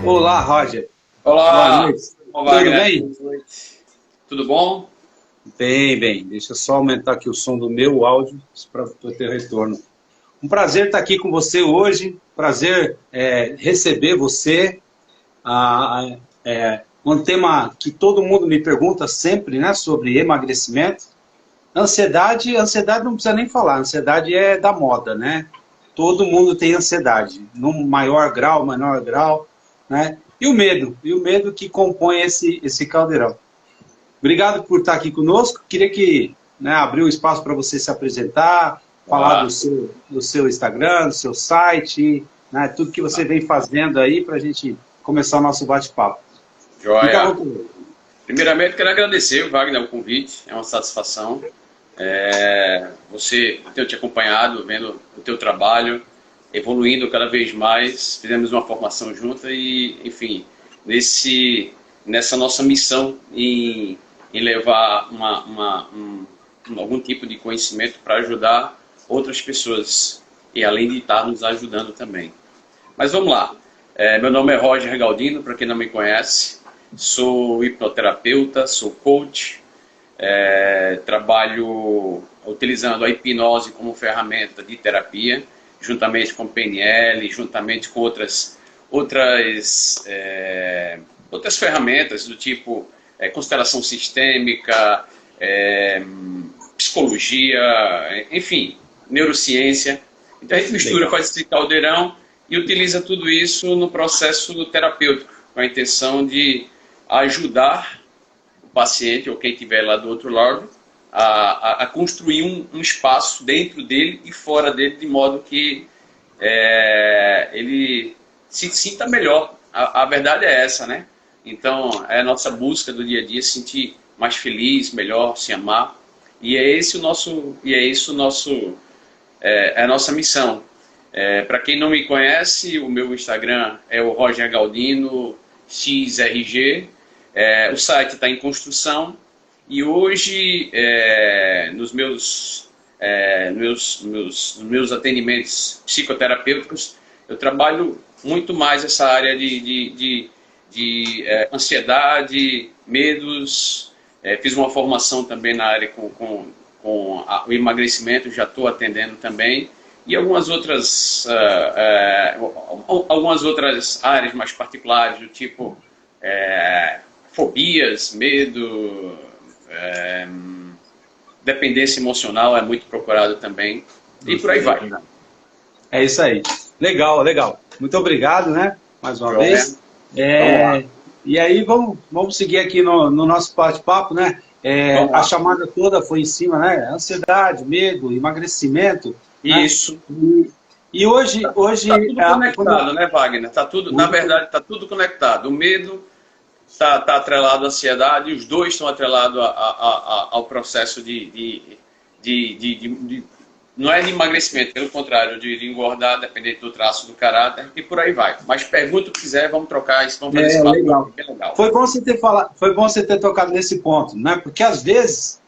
Olá, Roger. Boa Olá, noite. como Tudo vai, Wagner? bem? Boa noite. Tudo bom? Bem, bem. Deixa eu só aumentar aqui o som do meu áudio para eu ter retorno. Um prazer estar aqui com você hoje. Prazer receber você. Um tema que todo mundo me pergunta sempre, né, sobre emagrecimento. Ansiedade não precisa nem falar. Ansiedade é da moda, né? Todo mundo tem ansiedade, num maior grau, menor grau, né? E o medo que compõe esse caldeirão. Obrigado por estar aqui conosco. Queria que, né, abrir o espaço para você se apresentar, falar do Olá, seu Instagram, do seu site, né, tudo que você vem fazendo aí para a gente começar o nosso bate-papo. Fica à joia. vontade. Primeiramente, quero agradecer, Wagner, o convite. É uma satisfação. Você ter te acompanhado, vendo o teu trabalho, evoluindo cada vez mais. Fizemos uma formação junta e, enfim, nessa nossa missão em levar algum tipo de conhecimento para ajudar outras pessoas e além de estar nos ajudando também. Mas vamos lá. Meu nome é Roger Galdino, para quem não me conhece. Sou hipnoterapeuta, sou coach. Trabalho utilizando a hipnose como ferramenta de terapia, juntamente com PNL, juntamente com outras ferramentas do tipo constelação sistêmica, psicologia, enfim, neurociência. Então a gente mistura, Legal. faz esse caldeirão e utiliza tudo isso no processo terapêutico, com a intenção de ajudar o paciente ou quem estiver lá do outro lado a construir um espaço dentro dele e fora dele, de modo que ele se sinta melhor. A verdade é essa, né? Então, é a nossa busca do dia a dia, se sentir mais feliz, melhor, se amar. E é esse o nosso, é a nossa missão. Para quem não me conhece, o meu Instagram é o Roger Galdino XRG. O site está em construção e hoje nos meus atendimentos psicoterapêuticos eu trabalho muito mais essa área de ansiedade, medos. Fiz uma formação também na área com o emagrecimento, já estou atendendo também. E algumas outras áreas mais particulares, do tipo fobias, medo, dependência emocional é muito procurado também. E por aí vai. É isso aí. Legal, legal. Muito obrigado, né? Mais uma Joia. vez. Vamos lá. E aí, vamos seguir aqui no nosso bate-papo, né? Vamos A lá. chamada toda foi em cima, né? Ansiedade, medo, emagrecimento, né? Isso. E hoje Tá tudo quando conectado, né, Wagner? Na muito, verdade, está tudo conectado. O medo está atrelado à ansiedade, os dois estão atrelados ao processo não é de emagrecimento, pelo contrário, de engordar, dependendo do traço do caráter, e por aí vai. Mas pergunta o que quiser, vamos trocar isso, vamos fazer esse papo legal. bem legal. Foi bom você ter tocado nesse ponto, né? Porque às vezes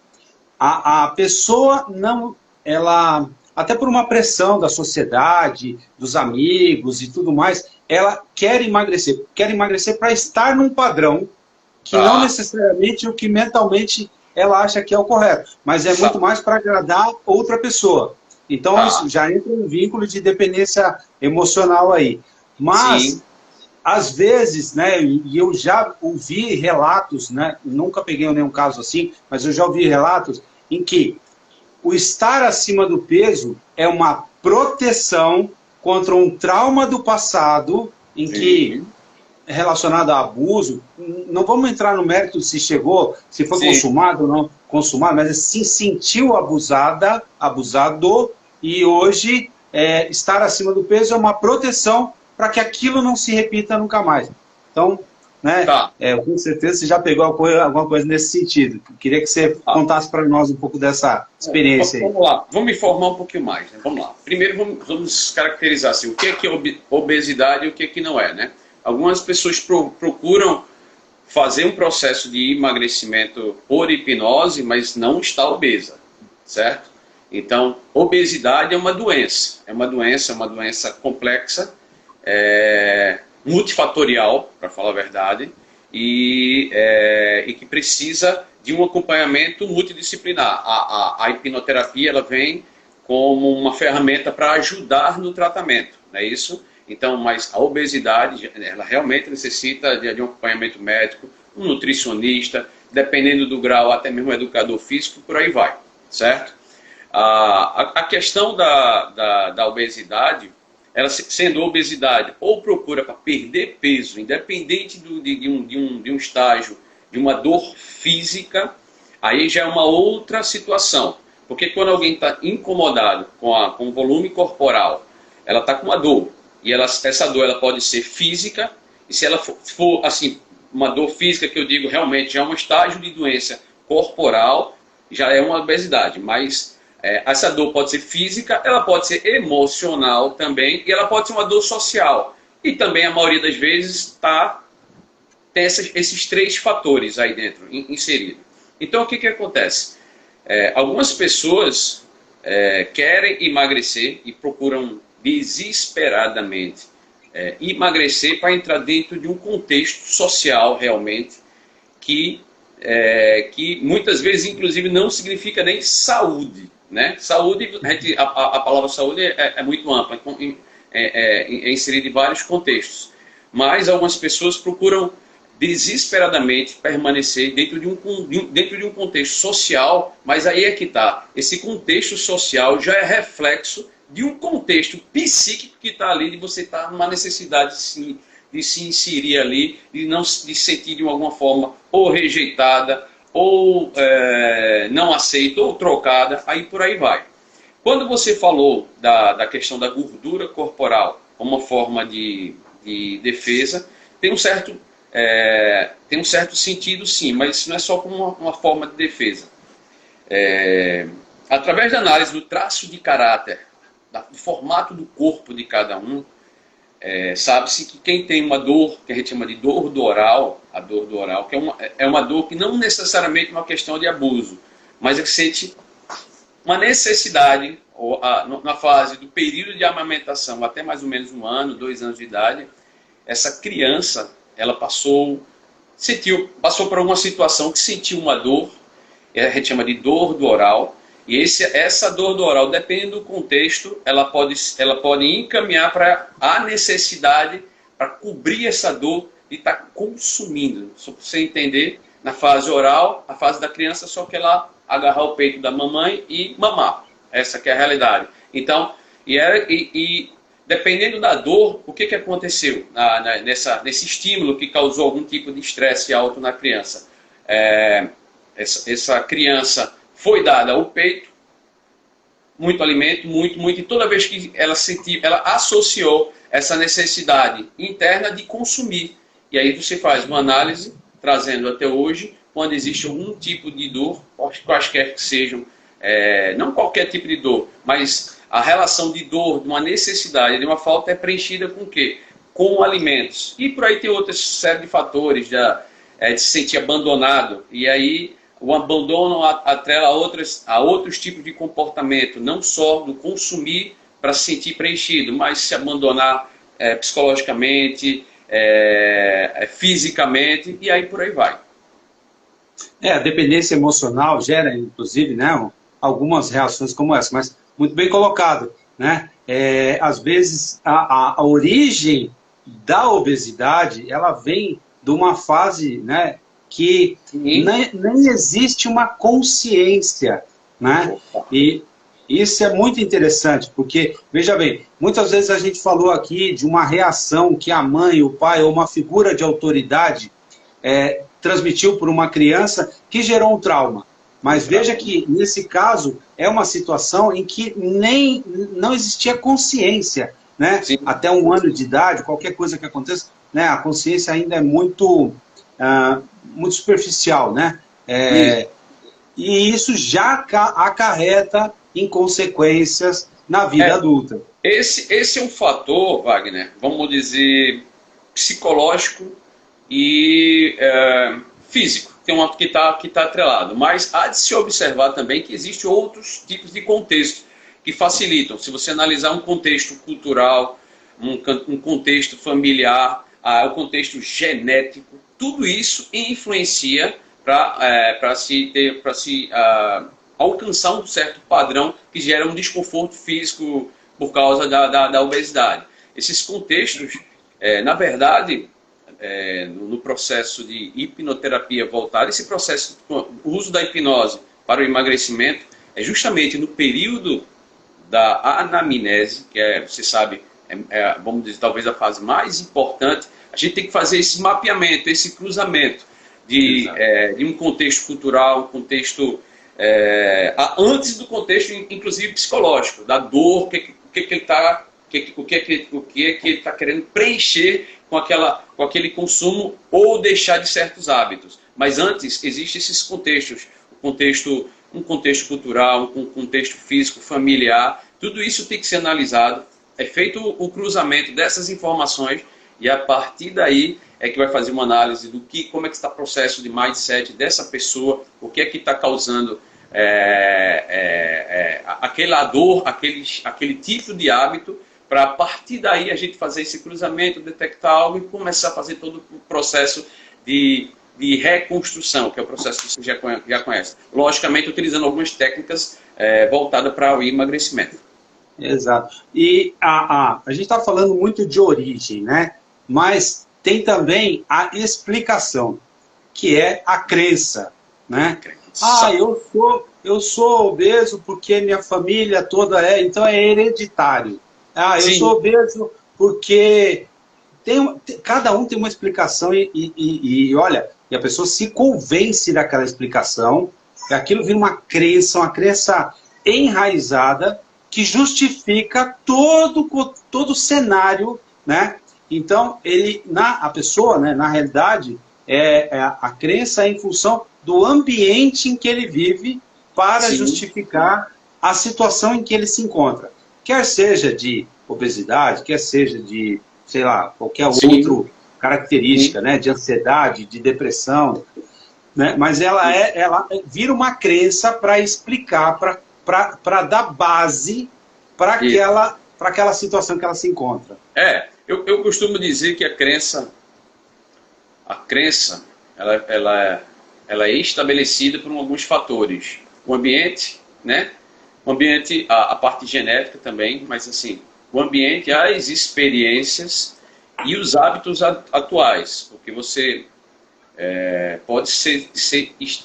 a pessoa não, ela, até por uma pressão da sociedade, dos amigos e tudo mais, ela quer emagrecer para estar num padrão que não Tá? necessariamente o que mentalmente ela acha que é o correto, mas é muito mais para agradar outra pessoa. Então Tá. isso já entra um vínculo de dependência emocional aí. Mas Sim, às vezes, né, e eu já ouvi relatos, né, nunca peguei nenhum caso assim, mas eu já ouvi relatos em que o estar acima do peso é uma proteção contra um trauma do passado em que sim, relacionado a abuso, não vamos entrar no mérito se chegou, se foi sim. consumado ou não consumado, mas se sentiu abusada, abusado, e hoje estar acima do peso é uma proteção para que aquilo não se repita nunca mais. Então, né, Tá. com certeza você já pegou alguma coisa nesse sentido. Queria que você Tá. contasse para nós um pouco dessa experiência aí. Vamos lá, vamos informar um pouquinho mais, né? Vamos lá. Primeiro vamos caracterizar assim, o que é obesidade e o que é que não é, né? Algumas pessoas procuram fazer um processo de emagrecimento por hipnose, mas não está obesa, certo? Então, obesidade é uma doença complexa, multifatorial, para falar a verdade, e que precisa de um acompanhamento multidisciplinar. A hipnoterapia ela vem como uma ferramenta para ajudar no tratamento, não é isso? Então, mas a obesidade, ela realmente necessita de um acompanhamento médico, um nutricionista, dependendo do grau, até mesmo um educador físico, por aí vai, certo? A questão da obesidade, ela sendo obesidade ou procura para perder peso, independente de um estágio, de uma dor física, aí já é uma outra situação. Porque quando alguém está incomodado com o volume corporal, ela está com uma dor, e essa dor ela pode ser física, e se ela for assim, uma dor física que eu digo realmente já é um estágio de doença corporal, já é uma obesidade, mas essa dor pode ser física, ela pode ser emocional também, e ela pode ser uma dor social. E também a maioria das vezes tem esses três fatores aí dentro, inseridos. Então o que acontece? Algumas pessoas querem emagrecer e procuram desesperadamente emagrecer para entrar dentro de um contexto social realmente que muitas vezes inclusive não significa nem saúde, né? Saúde, a palavra saúde é muito ampla, é inserida em vários contextos, mas algumas pessoas procuram desesperadamente permanecer dentro de um contexto social, mas aí é que está. Esse contexto social já é reflexo de um contexto psíquico que está ali, de você estar numa necessidade de se inserir ali, de sentir de alguma forma ou rejeitada, ou não aceita, ou trocada, aí por aí vai. Quando você falou da questão da gordura corporal como uma forma de defesa, tem um certo sentido sim, mas isso não é só como uma forma de defesa. Através da análise do traço de caráter, do formato do corpo de cada um, sabe-se que quem tem uma dor, que a gente chama de dor do oral, a dor do oral, que é uma dor que não necessariamente é uma questão de abuso, mas é que sente uma necessidade, na fase do período de amamentação, até mais ou menos 1 ano, 2 anos de idade, essa criança, ela passou por alguma situação que sentiu uma dor, a gente chama de dor do oral, e essa dor do oral, dependendo do contexto, ela pode encaminhar para a necessidade para cobrir essa dor de estar consumindo. Só para você entender, na fase oral, a fase da criança, só que ela agarrar o peito da mamãe e mamar. Essa que é a realidade. Então, dependendo da dor, o que aconteceu nesse estímulo que causou algum tipo de estresse alto na criança? Essa criança foi dada ao peito, muito alimento, muito, e toda vez que ela sentiu, ela associou essa necessidade interna de consumir. E aí você faz uma análise, trazendo até hoje, quando existe algum tipo de dor, quaisquer que sejam, não qualquer tipo de dor, mas a relação de dor, de uma necessidade, de uma falta é preenchida com o quê? Com alimentos. E por aí tem outra série de fatores de se sentir abandonado. E aí o abandono atrela a outros tipos de comportamento, não só do consumir para se sentir preenchido, mas se abandonar psicologicamente, fisicamente, e aí por aí vai. A dependência emocional gera, inclusive, né, algumas reações como essa, mas muito bem colocado, né? Às vezes a origem da obesidade, ela vem de uma fase, né, que nem existe uma consciência, né? E isso é muito interessante, porque, veja bem, muitas vezes a gente falou aqui de uma reação que a mãe, o pai ou uma figura de autoridade transmitiu por uma criança que gerou um trauma. Mas veja que, nesse caso, é uma situação em que não existia consciência, né? Até 1 ano de idade, qualquer coisa que aconteça, né? A consciência ainda é muito superficial, né? E isso já acarreta em consequências na vida adulta. Esse é um fator, Wagner, vamos dizer, psicológico e físico, que está atrelado. Mas há de se observar também que existem outros tipos de contexto que facilitam. Se você analisar um contexto cultural, um contexto familiar, o contexto genético, tudo isso influencia para se alcançar um certo padrão que gera um desconforto físico por causa da obesidade. Esses contextos, na verdade, no processo de hipnoterapia voltada, esse processo, o uso da hipnose para o emagrecimento, é justamente no período da anamnese, que você sabe, vamos dizer, talvez a fase mais importante. A gente tem que fazer esse mapeamento, esse cruzamento de um contexto cultural, um contexto antes do contexto, inclusive psicológico, da dor, o que ele está querendo preencher com aquele consumo ou deixar de certos hábitos. Mas antes existem esses contextos, um contexto cultural, um contexto físico, familiar, tudo isso tem que ser analisado. É feito o cruzamento dessas informações e a partir daí é que vai fazer uma análise do como é que está o processo de mindset dessa pessoa, o que é que está causando aquela dor, aquele tipo de hábito, para a partir daí a gente fazer esse cruzamento, detectar algo e começar a fazer todo o processo de reconstrução, que é o processo que você já conhece. Logicamente, utilizando algumas técnicas voltadas para o emagrecimento. Exato. E a gente está falando muito de origem, né? Mas tem também a explicação, que é a crença, né? Eu sou obeso porque minha família toda então é hereditário. Eu Sim. sou obeso porque cada um tem uma explicação e olha, e a pessoa se convence daquela explicação, e aquilo vira uma crença enraizada que justifica todo o cenário, né? Então, a pessoa, né, na realidade, a crença é em função do ambiente em que ele vive para justificar a situação em que ele se encontra. Quer seja de obesidade, quer seja de, sei lá, qualquer outra característica, né, de ansiedade, de depressão, né? Mas ela vira uma crença para explicar, para dar base para aquela situação que ela se encontra. Eu costumo dizer que a crença ela é estabelecida por alguns fatores. O ambiente, né? O ambiente, a parte genética também, mas assim, o ambiente, as experiências e os hábitos atuais. Porque você pode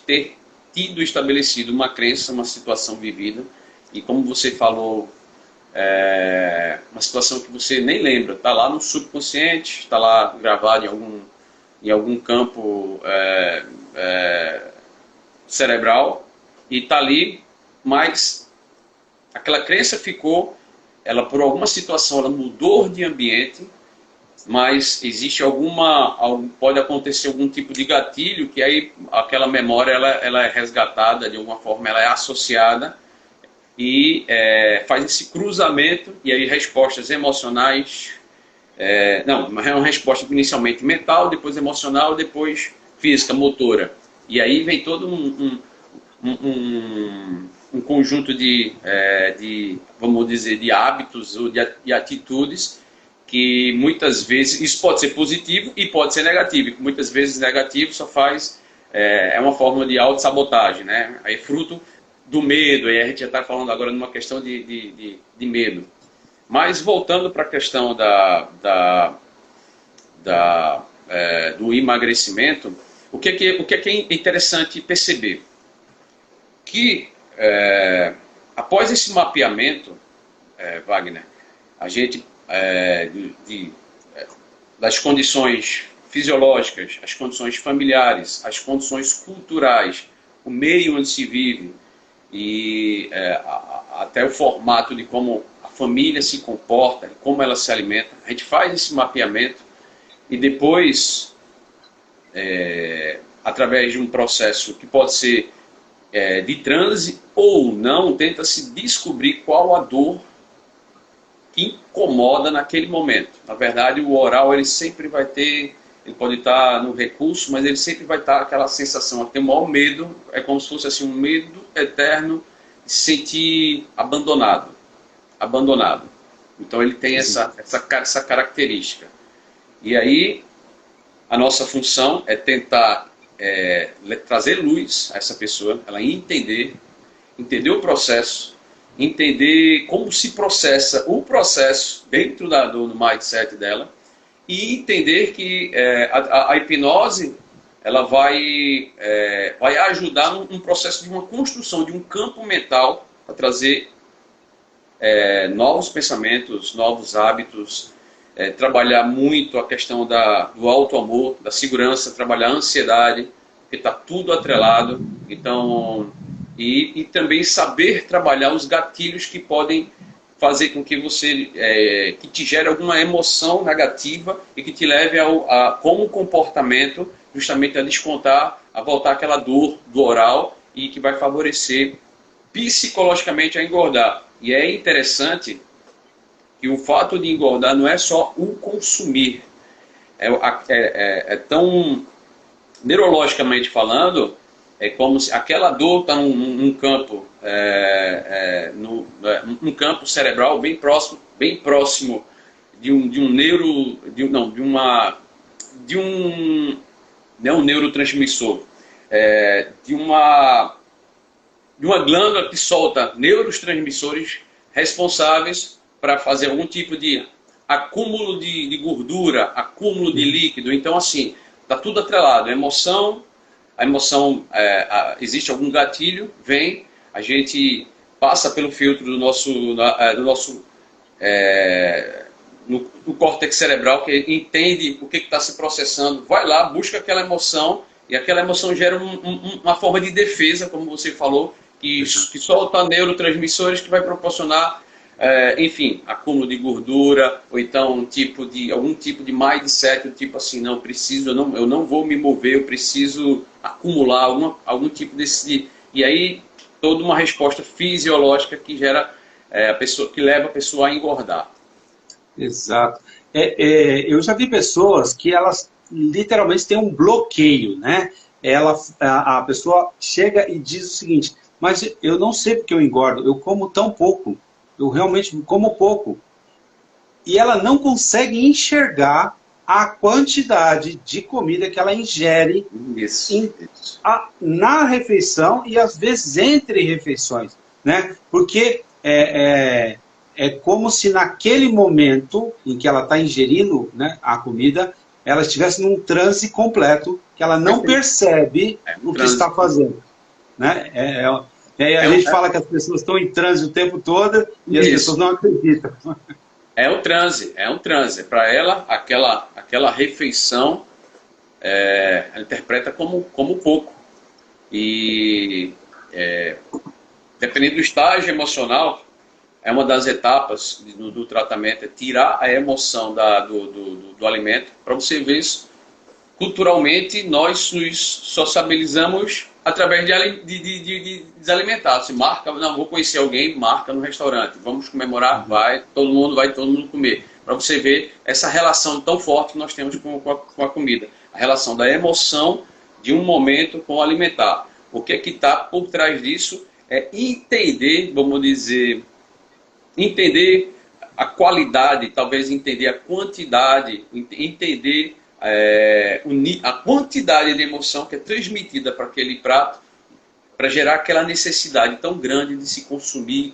ter tido estabelecido uma crença, uma situação vivida, e como você falou, uma situação que você nem lembra, está lá no subconsciente, está lá gravado em algum campo cerebral, e está ali, mas aquela crença ficou, ela por alguma situação ela mudou de ambiente, mas existe pode acontecer algum tipo de gatilho que aí aquela memória ela é resgatada de alguma forma, ela é associada e faz esse cruzamento e aí respostas emocionais, mas é uma resposta inicialmente mental, depois emocional, depois física, motora, e aí vem todo um conjunto de vamos dizer, de hábitos ou de atitudes que muitas vezes, isso pode ser positivo e pode ser negativo, e muitas vezes negativo só é uma forma de autossabotagem, né? Aí fruto do medo, aí a gente já está falando agora numa questão de medo. Mas voltando para a questão do emagrecimento, o que é interessante perceber? Que após esse mapeamento, Wagner, a gente das condições fisiológicas, as condições familiares, as condições culturais, o meio onde se vive e até o formato de como a família se comporta, como ela se alimenta, a gente faz esse mapeamento e depois, através de um processo que pode ser de transe ou não, tenta-se descobrir qual a dor que incomoda naquele momento. Na verdade, o oral ele sempre vai ter, ele pode estar no recurso, mas ele sempre vai estar aquela sensação, tem o maior medo, é como se fosse assim, um medo eterno de se sentir abandonado. Então ele tem essa característica. E aí, a nossa função é tentar trazer luz a essa pessoa, ela entender o processo, entender como se processa o processo dentro do mindset dela e entender que a hipnose ela vai ajudar num processo de uma construção de um campo mental para trazer novos pensamentos, novos hábitos, trabalhar muito a questão do auto-amor, da segurança, trabalhar a ansiedade, porque está tudo atrelado. Então, e também saber trabalhar os gatilhos que podem fazer com que que te gere alguma emoção negativa e que te leve como comportamento justamente a descontar, a voltar aquela dor do oral e que vai favorecer psicologicamente a engordar. E é interessante que o fato de engordar não é só o consumir. É tão, neurologicamente falando, é como se aquela dor está num campo, num campo cerebral bem próximo de um neuro, não é um neurotransmissor, de uma glândula que solta neurotransmissores responsáveis para fazer algum tipo de acúmulo de gordura, acúmulo de líquido. Então, assim, está tudo atrelado. A emoção, existe algum gatilho, vem, a gente passa pelo filtro do córtex cerebral, que entende o que está se processando, vai lá, busca aquela emoção, e aquela emoção gera uma forma de defesa, como você falou, que solta neurotransmissores que vai proporcionar, enfim, acúmulo de gordura, ou então algum tipo de mindset, tipo assim, não, eu não vou me mover, eu preciso acumular algum tipo desse... E aí, toda uma resposta fisiológica que gera, que leva a pessoa a engordar. Exato. Eu já vi pessoas que elas literalmente têm um bloqueio, né? A pessoa chega e diz o seguinte: mas eu não sei porque eu engordo, eu como tão pouco, eu realmente como pouco. E ela não consegue enxergar a quantidade de comida que ela ingere na refeição e às vezes entre refeições, né? Porque é como se naquele momento em que ela está ingerindo, né, a comida, ela estivesse num transe completo, que ela não percebe o que está fazendo. Né? A gente fala que as pessoas estão em transe o tempo todo e as pessoas não acreditam. É um transe. Para ela, aquela refeição, ela interpreta como pouco. E dependendo do estágio emocional, é uma das etapas do tratamento, é tirar a emoção do alimento. Para você ver isso, culturalmente, nós nos sociabilizamos através de desalimentar. Se marca, não, vou conhecer alguém, marca no restaurante, vamos comemorar, todo mundo comer. Para você ver essa relação tão forte que nós temos com a comida. A relação da emoção de um momento com o alimentar. O que é que está por trás disso é entender, vamos dizer, entender a qualidade, talvez entender a quantidade, entender a quantidade de emoção que é transmitida para aquele prato, para gerar aquela necessidade tão grande de se consumir.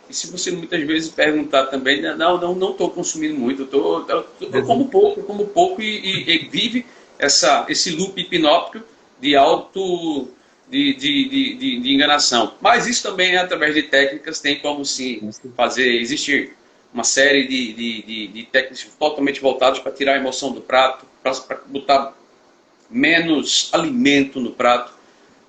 E se você muitas vezes perguntar também, não estou consumindo muito, eu como pouco e vive esse loop hipnótico de de enganação. Mas isso também, através de técnicas, tem como se existir uma série de técnicas totalmente voltadas para tirar a emoção do prato, para botar menos alimento no prato,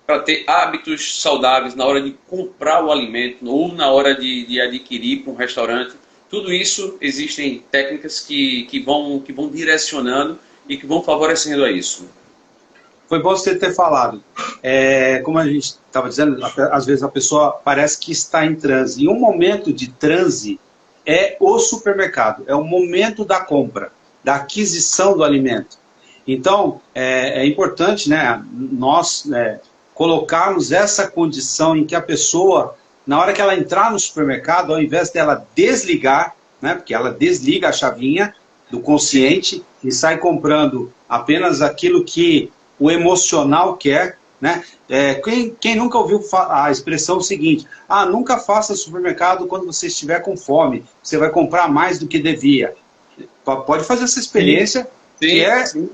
para ter hábitos saudáveis na hora de comprar o alimento ou na hora de adquirir para um restaurante. Tudo isso, existem técnicas que vão direcionando e que vão favorecendo a isso. Foi bom você ter falado. Como a gente estava dizendo, às vezes a pessoa parece que está em transe. E um momento de transe é o supermercado, é o momento da compra, da aquisição do alimento. Então, é importante, né, nós colocarmos essa condição em que a pessoa, na hora que ela entrar no supermercado, ao invés dela desligar, né, porque ela desliga a chavinha, do consciente e sai comprando apenas aquilo que o emocional quer, né? Quem nunca ouviu a expressão seguinte, nunca faça supermercado quando você estiver com fome, você vai comprar mais do que devia. Pode fazer essa experiência,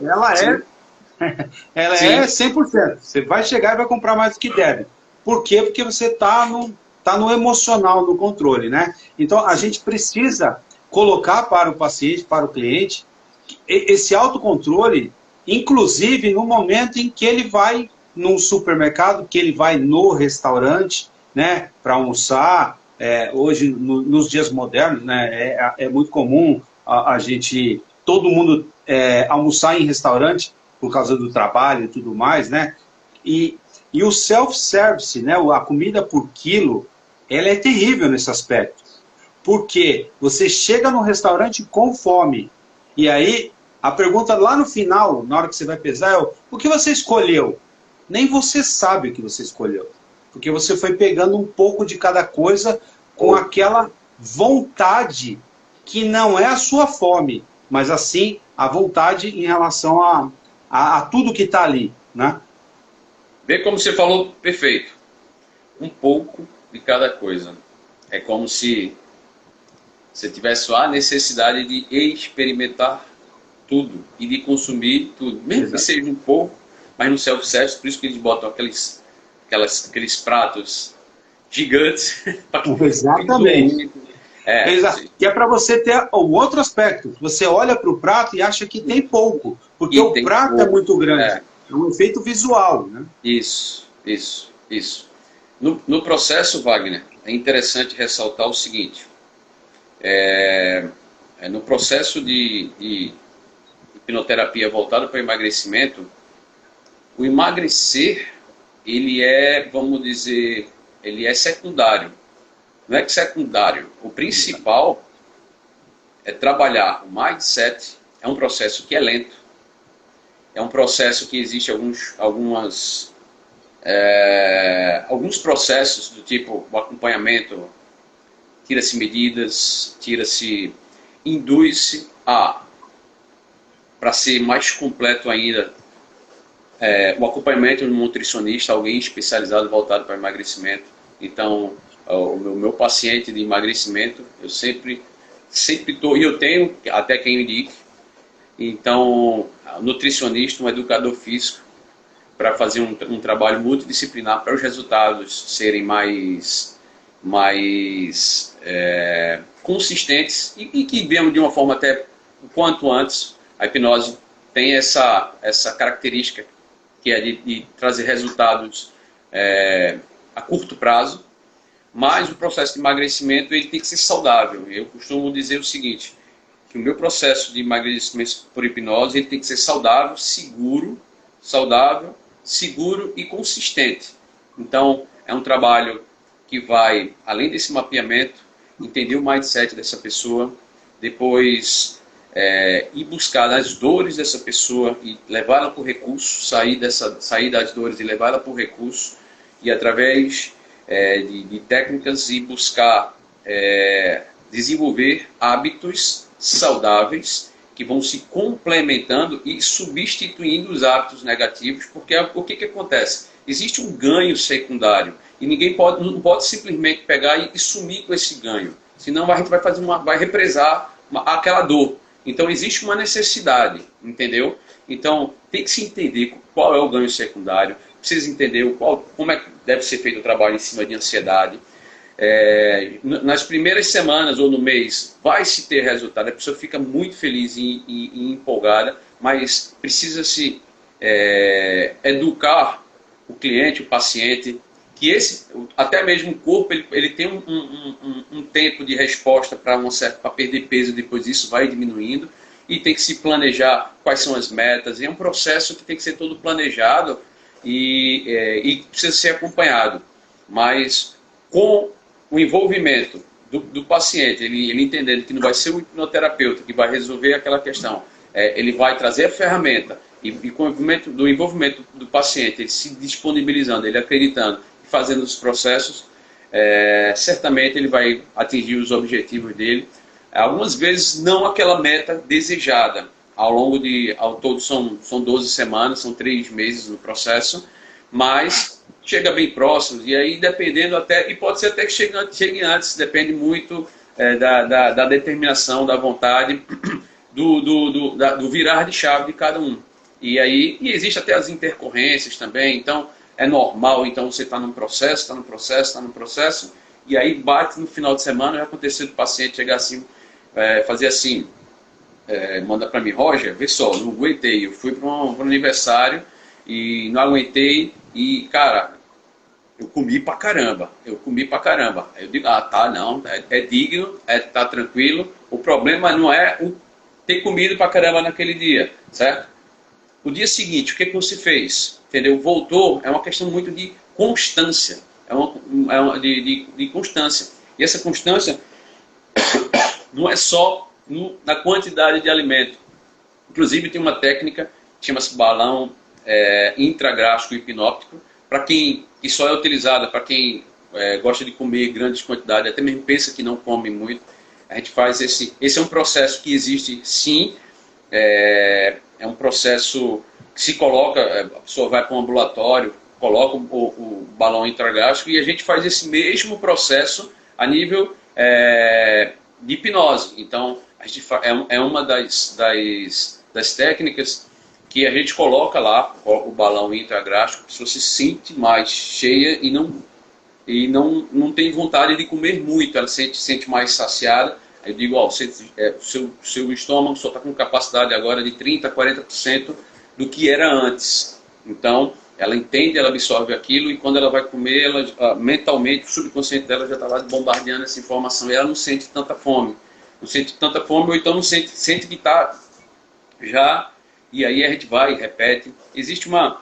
ela é 100%. Você vai chegar e vai comprar mais do que deve. Por quê? Porque você está no emocional, no controle, né? Então, a gente precisa colocar para o paciente, para o cliente, esse autocontrole, inclusive no momento em que ele vai num supermercado, que ele vai no restaurante, né, para almoçar. Hoje, nos dias modernos, né, é muito comum todo mundo almoçar em restaurante por causa do trabalho e tudo mais, né? E o self-service, né, a comida por quilo, ela é terrível nesse aspecto. Porque você chega no restaurante com fome, e aí a pergunta lá no final, na hora que você vai pesar, é o que você escolheu? Nem você sabe o que você escolheu. Porque você foi pegando um pouco de cada coisa com aquela vontade que não é a sua fome, mas assim a vontade em relação a tudo que está ali, né? Vê como você falou, perfeito. Um pouco de cada coisa. É como se você tivesse só a necessidade de experimentar tudo e de consumir tudo, mesmo que seja um pouco, mas no self-service, por isso que eles botam aqueles pratos gigantes. Exatamente. Que é para você ter o outro aspecto. Você olha para o prato e acha que tem pouco, porque o prato pouco, é muito grande. É um efeito visual, né? Isso. No processo, Wagner, é interessante ressaltar o seguinte. No processo de hipnoterapia voltado para o emagrecimento, o emagrecer, ele é, vamos dizer, ele é secundário. Não é que secundário. O principal é trabalhar o mindset. É um processo que é lento. É um processo que existe alguns processos do tipo o acompanhamento, tira-se medidas, induz-se para ser mais completo ainda, o acompanhamento de um nutricionista, alguém especializado voltado para emagrecimento. Então, o meu paciente de emagrecimento, eu sempre estou, e eu tenho até quem indique, então, nutricionista, um educador físico, para fazer um trabalho multidisciplinar para os resultados serem mais consistentes e que venham de uma forma até o quanto antes. A hipnose tem essa característica que é de trazer resultados a curto prazo, mas o processo de emagrecimento ele tem que ser saudável. Eu costumo dizer o seguinte, que o meu processo de emagrecimento por hipnose ele tem que ser saudável, seguro e consistente. Então, é um trabalho que vai, além desse mapeamento, entender o mindset dessa pessoa, depois ir buscar as dores dessa pessoa e levá-la para o recurso, sair das dores e levá-la para o recurso, e através de técnicas e buscar desenvolver hábitos saudáveis que vão se complementando e substituindo os hábitos negativos, porque o que acontece? Existe um ganho secundário e ninguém não pode simplesmente pegar e sumir com esse ganho, senão a gente vai represar aquela dor. Então existe uma necessidade, entendeu? Então tem que se entender qual é o ganho secundário, precisa entender como é que deve ser feito o trabalho em cima de ansiedade. Nas primeiras semanas ou no mês vai se ter resultado, a pessoa fica muito feliz e empolgada, mas precisa-se educar o cliente, o paciente, que até mesmo o corpo ele tem um tempo de resposta para perder peso, depois isso vai diminuindo, e tem que se planejar quais são as metas, e é um processo que tem que ser todo planejado e precisa ser acompanhado, mas com o envolvimento do paciente, ele entendendo que não vai ser o hipnoterapeuta que vai resolver aquela questão, ele vai trazer a ferramenta, e com o envolvimento do paciente, ele se disponibilizando, ele acreditando, fazendo os processos, certamente ele vai atingir os objetivos dele. Algumas vezes não aquela meta desejada. Ao todo são 12 semanas, são 3 meses no processo, mas chega bem próximo, e aí dependendo até, e pode ser até que chegue antes, depende muito da determinação, da vontade, do virar de chave de cada um. E aí existe até as intercorrências também, então é normal, então você está num processo, e aí bate no final de semana, já aconteceu do paciente chegar assim, fazer assim, manda para mim, Roger, vê só, não aguentei, eu fui para um aniversário e não aguentei e, cara, eu comi pra caramba. Aí eu digo, tá, não, é digno, tá tranquilo, o problema não é ter comido pra caramba naquele dia, certo? O dia seguinte, o que você fez? Entendeu? Voltou, é uma questão muito de constância, de constância. E essa constância não é só na quantidade de alimento. Inclusive tem uma técnica que chama-se balão intragástrico hipnóptico, para quem que só é utilizada para quem gosta de comer grandes quantidades, até mesmo pensa que não come muito. A gente faz esse é um processo que existe sim, é um processo que se coloca, a pessoa vai para um ambulatório, coloca o balão intragástrico e a gente faz esse mesmo processo a nível de hipnose. Então, a gente é uma das técnicas que a gente coloca lá, o balão intragráfico, a pessoa se sente mais cheia e não tem vontade de comer muito, ela se sente mais saciada. Eu digo, seu estômago só está com capacidade agora de 30% a 40% do que era antes. Então, ela entende, ela absorve aquilo e quando ela vai comer, ela mentalmente, o subconsciente dela já está lá bombardeando essa informação e ela não sente tanta fome. Não sente tanta fome ou então não sente que está já... E aí a gente vai e repete. Existe uma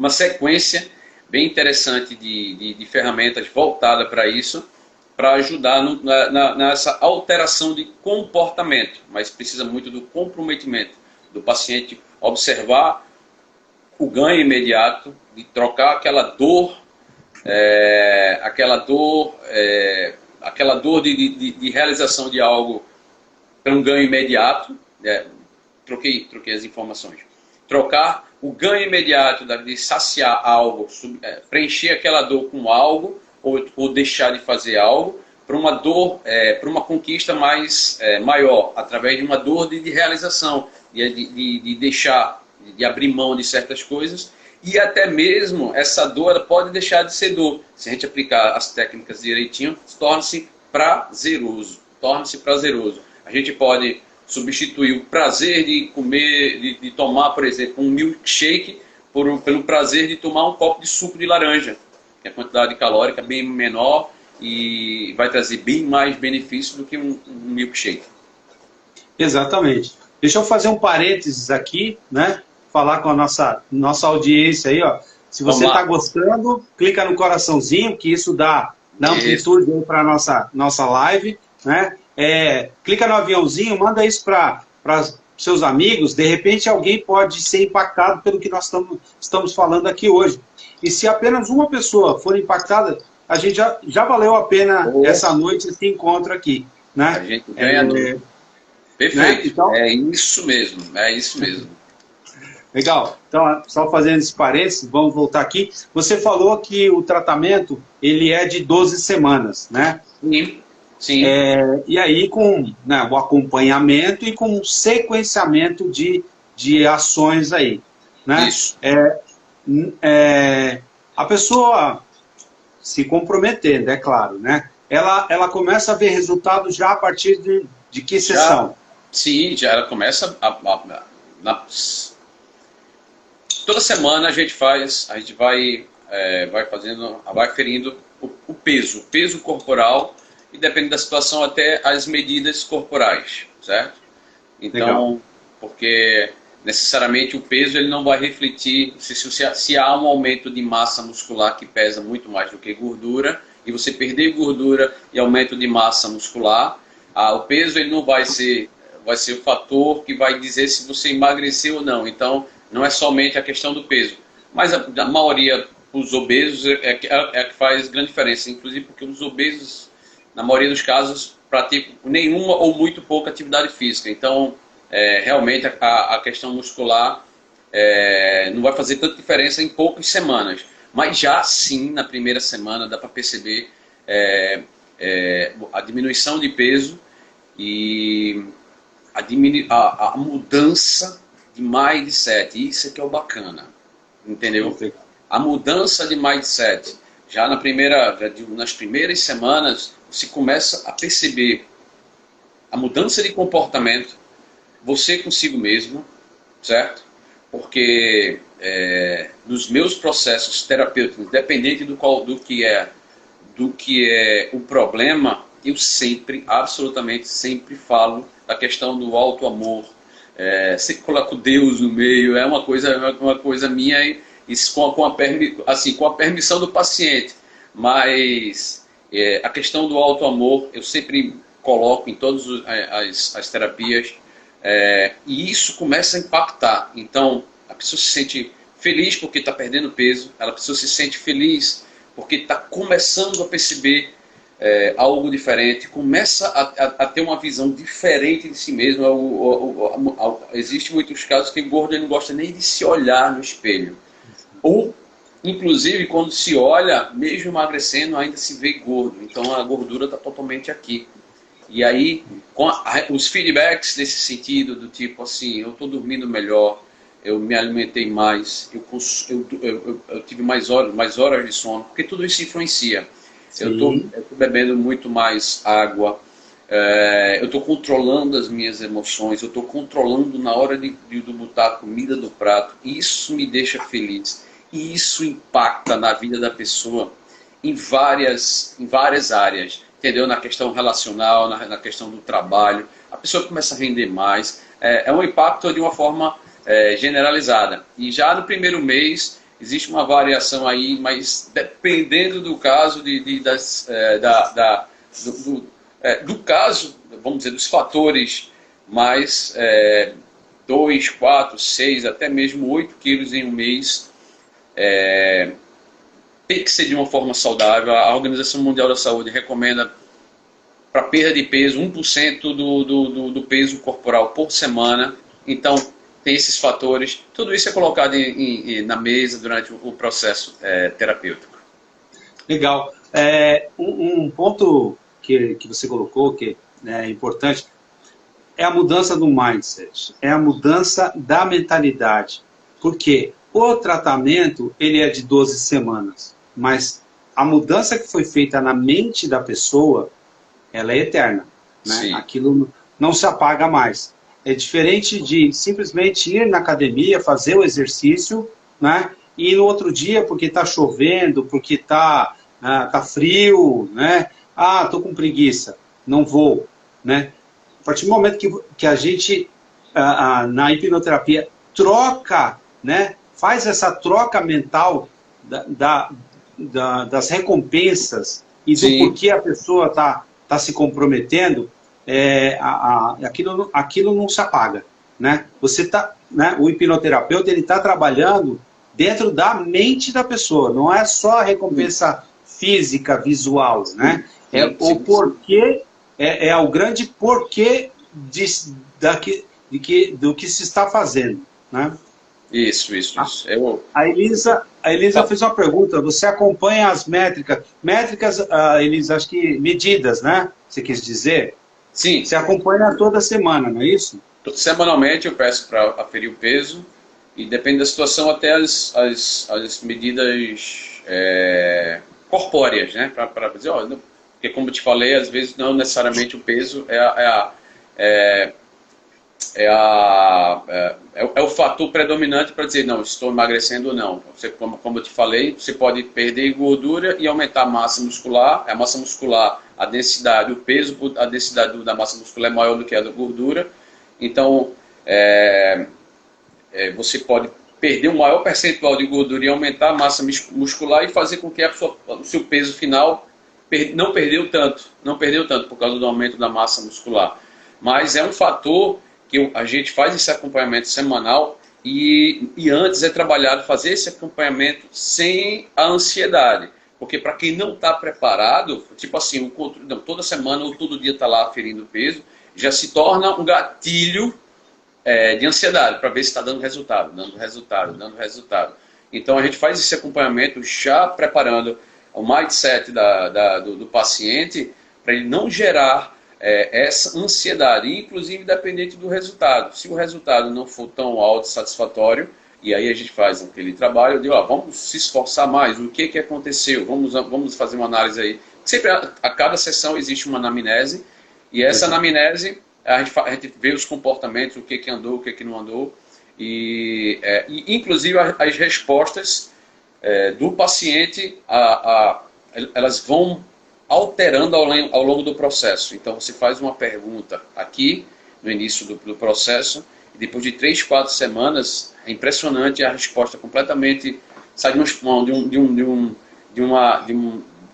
sequência bem interessante de ferramentas voltada para isso, para ajudar nessa alteração de comportamento, mas precisa muito do comprometimento do paciente, observar o ganho imediato, de trocar aquela dor de realização de algo para um ganho imediato. Troquei as informações. Trocar o ganho imediato de saciar algo, preencher aquela dor com algo, ou deixar de fazer algo, para uma dor, para uma conquista maior, através de uma dor de realização, de deixar, de abrir mão de certas coisas, e até mesmo essa dor ela pode deixar de ser dor. Se a gente aplicar as técnicas direitinho, torna-se prazeroso. A gente pode substituir o prazer de comer, de tomar, por exemplo, um milkshake pelo prazer de tomar um copo de suco de laranja, que a quantidade calórica é bem menor e vai trazer bem mais benefício do que um milkshake. Exatamente. Deixa eu fazer um parênteses aqui, né? Falar com a nossa audiência aí, ó. Se você está gostando, clica no coraçãozinho, que isso dá amplitude para a nossa live, né? Clica no aviãozinho, manda isso para seus amigos, de repente alguém pode ser impactado pelo que nós estamos falando aqui hoje. E se apenas uma pessoa for impactada, a gente já valeu a pena essa noite, esse encontro aqui. Né? A gente ganha perfeito, né? Então, é isso mesmo. Legal. Então, só fazendo esse parênteses, vamos voltar aqui. Você falou que o tratamento ele é de 12 semanas, né? Sim. E aí com o acompanhamento e com o sequenciamento de ações aí. Né? Isso. A pessoa se comprometendo, é claro, né? Ela começa a ver resultados já a partir de que sessão? Sim, já ela começa toda semana a gente vai ferindo o peso corporal e depende da situação até as medidas corporais, certo? Então, legal. Porque necessariamente o peso ele não vai refletir se há um aumento de massa muscular que pesa muito mais do que gordura e você perder gordura e aumento de massa muscular, o peso ele não vai ser o fator que vai dizer se você emagreceu ou não. Então, não é somente a questão do peso. Mas a maioria, os obesos, é que faz grande diferença. Inclusive porque os obesos, na maioria dos casos, pratico nenhuma ou muito pouca atividade física. Então, realmente, a questão muscular não vai fazer tanta diferença em poucas semanas. Mas já sim, na primeira semana, dá para perceber a diminuição de peso e a mudança de mindset. Isso é que é o bacana, entendeu? A mudança de mindset. Já nas primeiras semanas, você começa a perceber a mudança de comportamento, você consigo mesmo, certo? Porque nos meus processos terapêuticos, independente do que é o problema, eu sempre, absolutamente sempre falo da questão do auto-amor. Sempre coloco Deus no meio, é uma coisa minha, isso com a permissão do paciente. Mas a questão do auto-amor eu sempre coloco em todas as terapias, e isso começa a impactar. Então, a pessoa se sente feliz porque está perdendo peso, a pessoa se sente feliz porque está começando a perceber algo diferente, começa a ter uma visão diferente de si mesmo. Existem muitos casos que o gordo não gosta nem de se olhar no espelho. Ou, inclusive, quando se olha, mesmo emagrecendo, ainda se vê gordo. Então a gordura está totalmente aqui. E aí, com os feedbacks nesse sentido, do tipo assim, eu estou dormindo melhor, eu me alimentei mais, eu tive mais horas de sono, porque tudo isso influencia. Sim. Eu estou bebendo muito mais água, eu estou controlando as minhas emoções, eu estou controlando na hora de botar a comida do prato. Isso me deixa feliz. E isso impacta na vida da pessoa em várias áreas, entendeu? Na questão relacional, na questão do trabalho. A pessoa começa a render mais. É um impacto de uma forma generalizada. E já no primeiro mês existe uma variação aí, mas dependendo do caso, do caso, vamos dizer, dos fatores, mais 2, 4, 6, até mesmo 8 quilos em um mês, tem que ser de uma forma saudável. A Organização Mundial da Saúde recomenda para perda de peso 1% do peso corporal por semana. Então, tem esses fatores. Tudo isso é colocado na mesa durante o processo terapêutico. Legal. Um ponto que você colocou, que é importante, é a mudança do mindset, é a mudança da mentalidade. Por quê? O tratamento, ele é de 12 semanas, mas a mudança que foi feita na mente da pessoa, ela é eterna, né? Aquilo não se apaga mais. É diferente de simplesmente ir na academia, fazer o exercício, né? E no outro dia, porque está chovendo, porque tá frio, né? Ah, estou com preguiça, não vou, né? A partir do momento que a gente, na hipnoterapia, troca, né? Faz essa troca mental das recompensas e do porquê a pessoa está se comprometendo, aquilo não se apaga, né? O hipnoterapeuta, ele está trabalhando dentro da mente da pessoa, não é só a recompensa física, visual, né? O porquê, é o grande porquê do que se está fazendo, né? Isso. A Elisa fez uma pergunta. Você acompanha as métricas? Métricas, Elisa, acho que medidas, né? Você quis dizer? Sim. Você acompanha toda semana, não é isso? Semanalmente eu peço para aferir o peso e depende da situação até as medidas corpóreas, né? Para dizer, porque como eu te falei, às vezes não necessariamente o peso é o fator predominante para dizer, não, estou emagrecendo ou não. Você, como eu te falei, você pode perder gordura e aumentar a massa muscular. A massa muscular, a densidade, o peso, a densidade da massa muscular é maior do que a da gordura. Então, você pode perder um maior percentual de gordura e aumentar a massa muscular e fazer com que o seu peso final não perdeu tanto por causa do aumento da massa muscular. Mas é um fator que a gente faz esse acompanhamento semanal e antes é trabalhado fazer esse acompanhamento sem a ansiedade. Porque para quem não está preparado, tipo assim, toda semana ou todo dia está lá aferindo peso, já se torna um gatilho de ansiedade, para ver se está dando resultado, dando resultado, dando resultado. Então a gente faz esse acompanhamento já preparando o mindset do paciente para ele não gerar essa ansiedade, inclusive dependente do resultado. Se o resultado não for tão alto, satisfatório, e aí a gente faz aquele trabalho de, vamos se esforçar mais, o que aconteceu, vamos fazer uma análise aí. Sempre a cada sessão existe uma anamnese, e essa anamnese a gente vê os comportamentos, o que andou, o que não andou, e inclusive as respostas do paciente, elas vão alterando ao longo do processo. Então você faz uma pergunta aqui, no início do processo, e depois de 3, 4 semanas, é impressionante a resposta completamente, sai de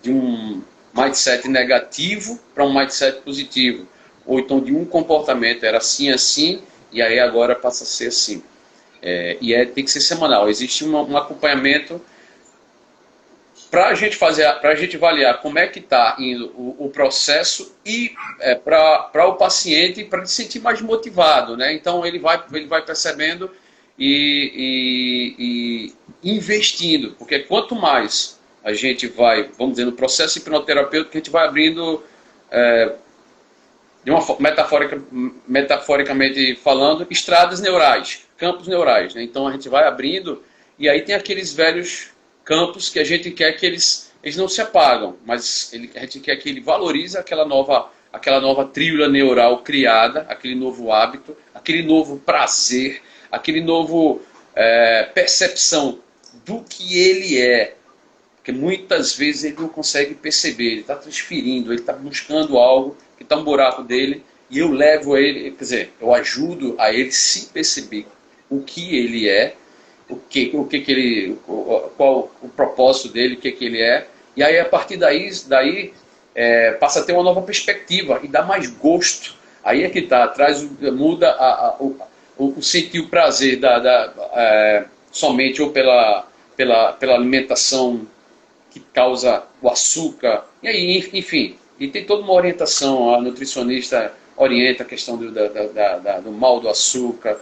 um mindset negativo para um mindset positivo. Ou então de um comportamento era assim, assim, e aí agora passa a ser assim. Tem que ser semanal. Existe um acompanhamento para a gente avaliar como é que está indo o processo e para o paciente, para ele se sentir mais motivado, né? Então ele vai percebendo e investindo, porque quanto mais a gente vai, vamos dizer, no processo hipnoterapêutico, a gente vai abrindo, de uma metaforicamente falando, estradas neurais, campos neurais, né? Então a gente vai abrindo, e aí tem aqueles velhos campos que a gente quer que eles não se apagam, mas a gente quer que ele valorize aquela nova tríbula neural criada, aquele novo hábito, aquele novo prazer, aquele novo percepção do que ele é, porque muitas vezes ele não consegue perceber, ele está transferindo, ele está buscando algo que está um buraco dele, e eu levo ele, quer dizer, eu ajudo a ele se perceber o que ele é, qual o propósito dele, o que ele é, e aí a partir daí passa a ter uma nova perspectiva e dá mais gosto. Aí é que está, muda o sentir o prazer somente ou pela alimentação que causa o açúcar, e aí, enfim, e tem toda uma orientação, a nutricionista orienta a questão do mal do açúcar,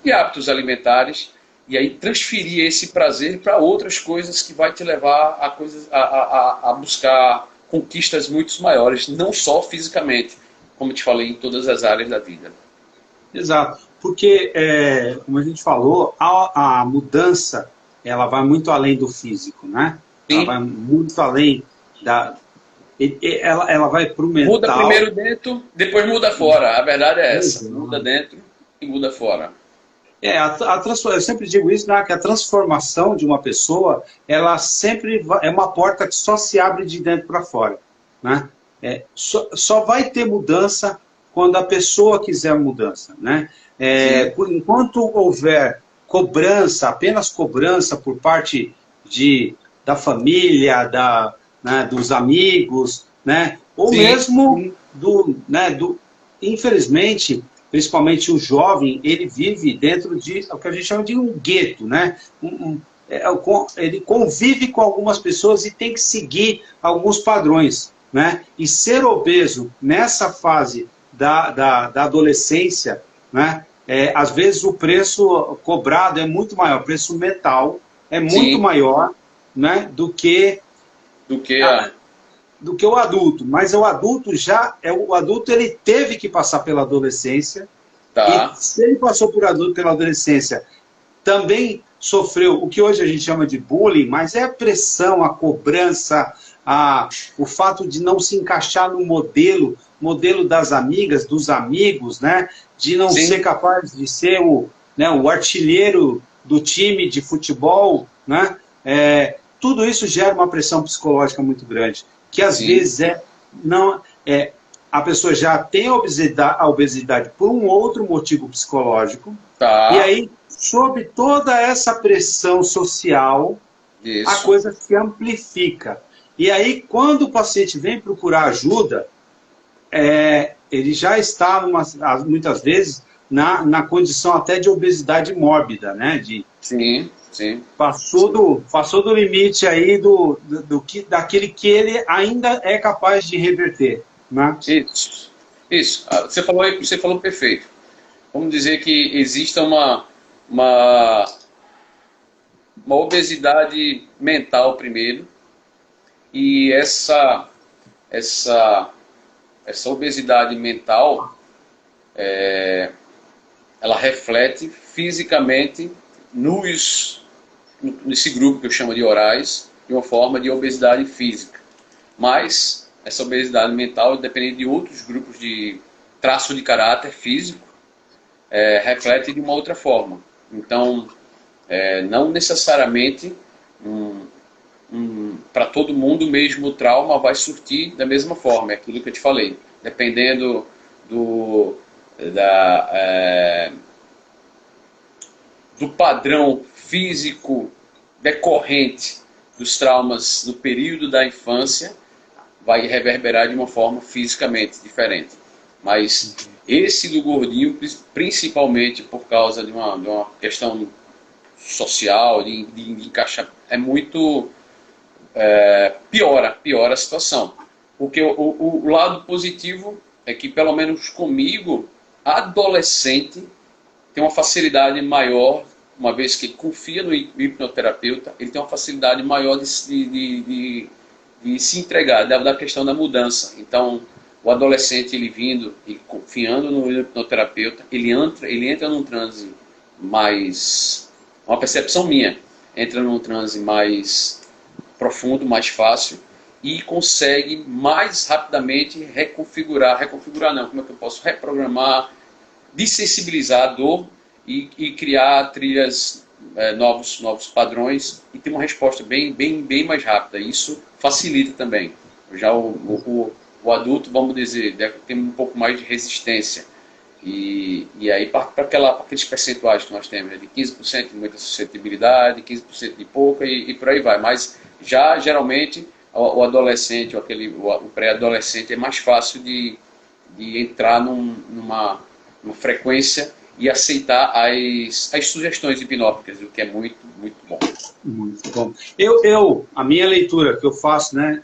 e hábitos alimentares, e aí transferir esse prazer para outras coisas que vai te levar a buscar conquistas muito maiores, não só fisicamente, como eu te falei, em todas as áreas da vida. Exato, porque, como a gente falou, a mudança, ela vai muito além do físico, né? Sim. Ela vai muito além ela vai para o mental. Muda primeiro dentro, depois muda fora. A verdade é essa, muda dentro e muda fora. Eu sempre digo isso, né, que a transformação de uma pessoa, ela sempre é uma porta que só se abre de dentro para fora, né? Só vai ter mudança quando a pessoa quiser mudança, né? Enquanto houver cobrança, apenas cobrança por parte da família, dos amigos, né? Ou Sim. mesmo infelizmente, principalmente o jovem, ele vive dentro de o que a gente chama de um gueto, né? Ele convive com algumas pessoas e tem que seguir alguns padrões, né? E ser obeso nessa fase da adolescência, né? Às vezes o preço cobrado é muito maior, o preço mental é muito Sim. maior, né? do que o adulto, mas o adulto ele teve que passar pela adolescência, tá. E se ele passou pela adolescência, também sofreu o que hoje a gente chama de bullying, mas é a pressão, a cobrança, o fato de não se encaixar no modelo das amigas, dos amigos, né? De não Sim. ser capaz de ser o artilheiro do time de futebol, né? Tudo isso gera uma pressão psicológica muito grande, que às Sim. vezes a pessoa já tem a obesidade por um outro motivo psicológico, tá. E aí, sob toda essa pressão social, Isso. a coisa se amplifica. E aí, quando o paciente vem procurar ajuda, ele já está, muitas vezes, na condição até de obesidade mórbida, né? Sim, sim. Passou do limite aí daquele que ele ainda é capaz de reverter, né? Isso. Isso. Você falou perfeito. Vamos dizer que exista uma, uma obesidade mental primeiro, e essa, essa obesidade mental, ela reflete fisicamente nesse grupo que eu chamo de orais, de uma forma de obesidade física. Mas essa obesidade mental, dependendo de outros grupos de traço de caráter físico, reflete de uma outra forma. Então, não necessariamente para todo mundo o mesmo trauma vai surtir da mesma forma. É aquilo que eu te falei. Dependendo do padrão físico decorrente dos traumas do período da infância, vai reverberar de uma forma fisicamente diferente. Mas esse do gordinho, principalmente por causa de uma questão social, de encaixar, é muito... piora a situação. Porque o lado positivo é que, pelo menos comigo, adolescente tem uma facilidade maior, uma vez que confia no hipnoterapeuta, ele tem uma facilidade maior de se entregar, da questão da mudança. Então, o adolescente, ele vindo e confiando no hipnoterapeuta, ele entra num transe mais... Uma percepção minha, entra num transe mais profundo, mais fácil, e consegue mais rapidamente reconfigurar não, como é que eu posso reprogramar, desensibilizar a dor e criar trilhas, novos padrões, e ter uma resposta bem mais rápida. Isso facilita também. Já o adulto, vamos dizer, deve ter um pouco mais de resistência. E aí para aqueles percentuais que nós temos, de 15% de muita suscetibilidade, 15% de pouca, e por aí vai. Mas já geralmente o adolescente, o pré-adolescente, é mais fácil de entrar numa frequência e aceitar as sugestões hipnóticas, o que é muito, muito bom. Muito bom. A minha leitura que eu faço, né,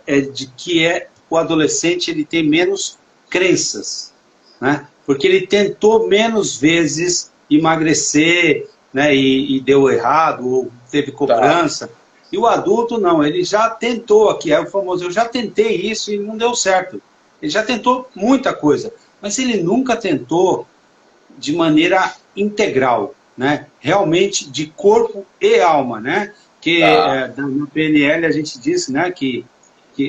é de que o adolescente, ele tem menos crenças, né? Porque ele tentou menos vezes emagrecer, né, e deu errado, ou teve cobrança. Tá. E o adulto não, ele já tentou aqui, é o famoso, eu já tentei isso e não deu certo. Ele já tentou muita coisa, mas ele nunca tentou de maneira integral, né? Realmente de corpo e alma, né? Que no PNL a gente disse, né, que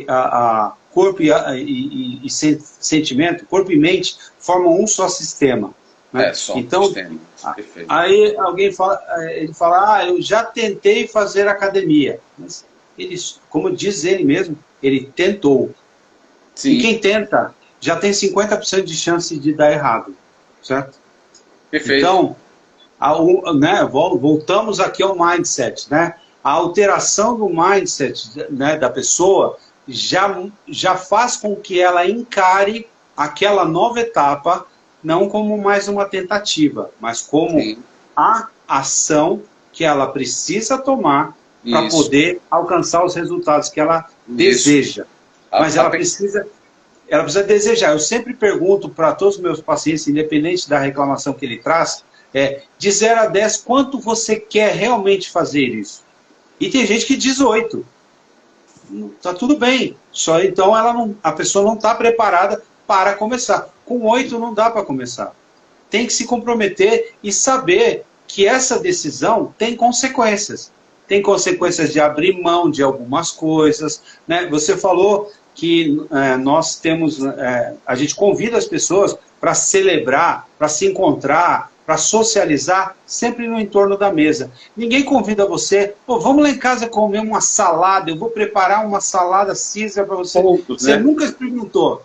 a corpo e sentimento, corpo e mente formam um só sistema. Né? Só então, um sistema. Perfeito. Aí ele fala, eu já tentei fazer academia. Mas como diz ele mesmo, ele tentou. Sim. E quem tenta já tem 50% de chance de dar errado. Certo? Perfeito. Então, né, voltamos aqui ao mindset. Né? A alteração do mindset, né, da pessoa já faz com que ela encare aquela nova etapa não como mais uma tentativa, mas como a ação que ela precisa tomar para poder alcançar os resultados que ela deseja. Mas ela precisa desejar. Eu sempre pergunto para todos os meus pacientes, independente da reclamação que ele traz, de 0 a 10, quanto você quer realmente fazer isso? E tem gente que diz 8. Tá tudo bem, só então a pessoa não está preparada para começar. Com 8 não dá para começar. Tem que se comprometer e saber que essa decisão tem consequências. Tem consequências de abrir mão de algumas coisas. Né? Você falou que nós temos... a gente convida as pessoas para celebrar, para se encontrar, para socializar, sempre no entorno da mesa. Ninguém convida você, vamos lá em casa comer uma salada, eu vou preparar uma salada Caesar para você. Você nunca experimentou.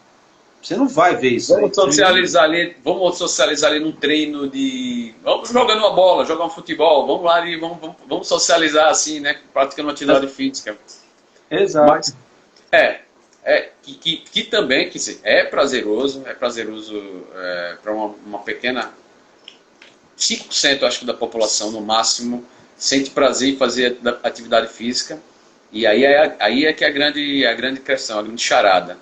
Você não vai ver isso. Vamos socializar ali num treino de... Vamos jogando uma bola, jogar um futebol, vamos lá ali, vamos socializar assim, né? Praticando uma atividade física. Exato. Mas, que também é prazeroso para uma pequena 5%, acho que, da população, no máximo, sente prazer em fazer atividade física. E aí é que é a grande questão, a grande charada.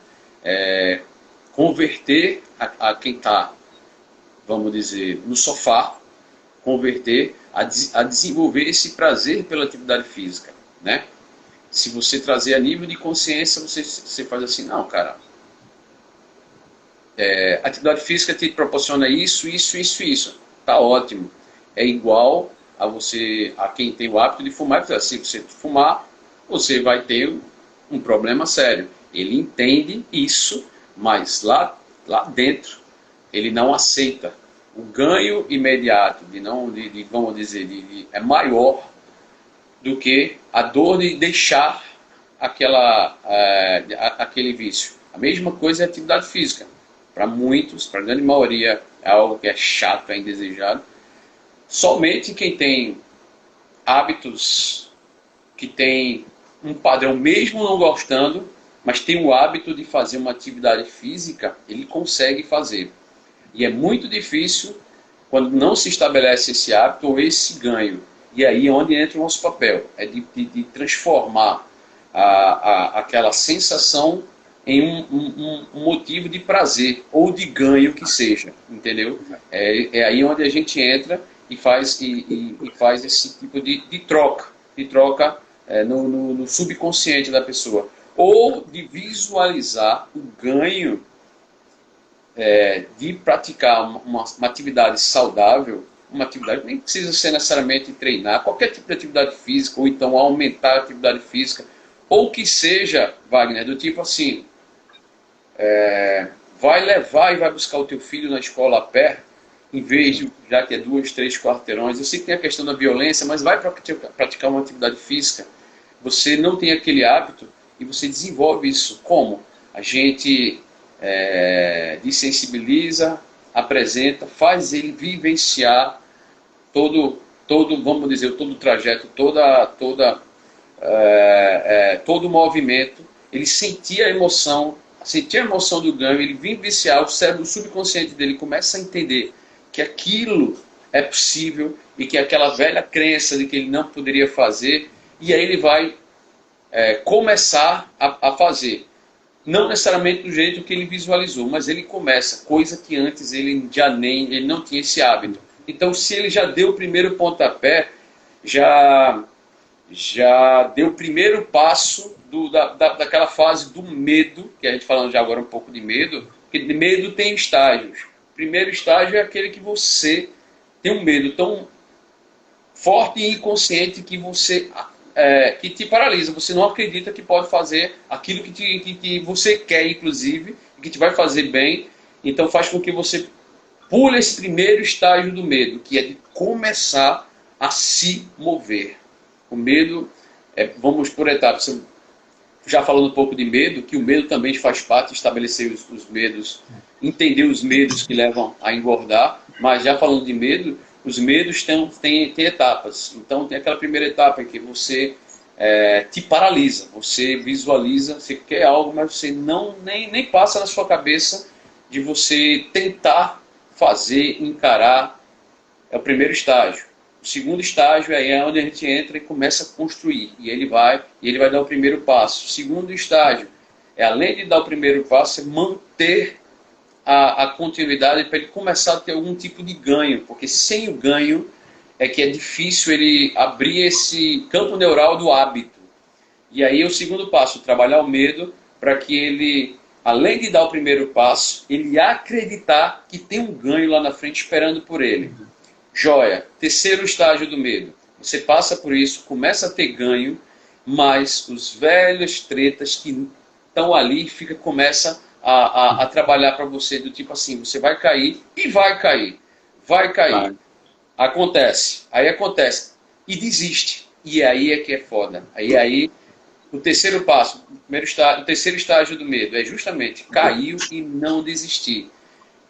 Converter a quem está, vamos dizer, no sofá, converter a desenvolver esse prazer pela atividade física, né? Se você trazer a nível de consciência, você faz assim, não, cara, a atividade física te proporciona isso, isso, isso, isso. Tá ótimo. É igual a quem tem o hábito de fumar. Se você fumar, você vai ter um problema sério. Ele entende isso, mas lá dentro ele não aceita. O ganho imediato vamos dizer, é maior do que a dor de deixar aquele vício. A mesma coisa é a atividade física. Para muitos, para a grande maioria, é algo que é chato, é indesejado. Somente quem tem hábitos que tem um padrão, mesmo não gostando, mas tem o hábito de fazer uma atividade física, ele consegue fazer. E é muito difícil quando não se estabelece esse hábito ou esse ganho. E aí é onde entra o nosso papel, é de transformar aquela sensação em um motivo de prazer ou de ganho que seja, entendeu? É aí onde a gente entra e faz esse tipo de troca no subconsciente da pessoa. Ou de visualizar o ganho de praticar uma atividade saudável, uma atividade que nem precisa ser necessariamente treinar, qualquer tipo de atividade física, ou então aumentar a atividade física, ou que seja, Wagner, do tipo assim, vai levar e vai buscar o teu filho na escola a pé, em vez de, já que é 2, 3 quarteirões. Eu sei que tem a questão da violência, mas vai praticar uma atividade física. Você não tem aquele hábito e você desenvolve isso. Como? A gente desensibiliza, apresenta, faz ele vivenciar todo, vamos dizer, todo o trajeto, todo o movimento, ele sentir a emoção do ganho, ele vivenciar, o cérebro subconsciente dele começa a entender que aquilo é possível e que aquela velha crença de que ele não poderia fazer, e aí ele vai começar a fazer. Não necessariamente do jeito que ele visualizou, mas ele começa, coisa que antes ele não tinha esse hábito. Então, se ele já deu o primeiro pontapé, já deu o primeiro passo daquela fase do medo, que a gente falando já agora um pouco de medo, porque medo tem estágios. O primeiro estágio é aquele que você tem um medo tão forte e inconsciente que que te paralisa. Você não acredita que pode fazer aquilo que você quer, inclusive, e que te vai fazer bem. Então faz com que você pule esse primeiro estágio do medo, que é de começar a se mover. O medo, vamos por etapas. Já falando um pouco de medo, que o medo também faz parte de estabelecer os medos, entender os medos que levam a engordar, mas já falando de medo, os medos têm etapas. Então tem aquela primeira etapa em que você te paralisa, você visualiza, você quer algo, mas você nem passa na sua cabeça de você tentar fazer, encarar. É o primeiro estágio. O segundo estágio é onde a gente entra e começa a construir. E ele vai dar o primeiro passo. O segundo estágio além de dar o primeiro passo, é manter a continuidade para ele começar a ter algum tipo de ganho. Porque sem o ganho é que é difícil ele abrir esse campo neural do hábito. E aí o segundo passo, trabalhar o medo para que ele, além de dar o primeiro passo, ele acreditar que tem um ganho lá na frente esperando por ele. Joia, terceiro estágio do medo. Você passa por isso, começa a ter ganho, mas os velhos tretas que estão ali começa a trabalhar para você do tipo assim, você vai cair e vai cair. Vai cair. Vai. Acontece. Aí acontece. E desiste. E aí é que é foda. Aí o terceiro passo, o terceiro estágio do medo é justamente cair e não desistir.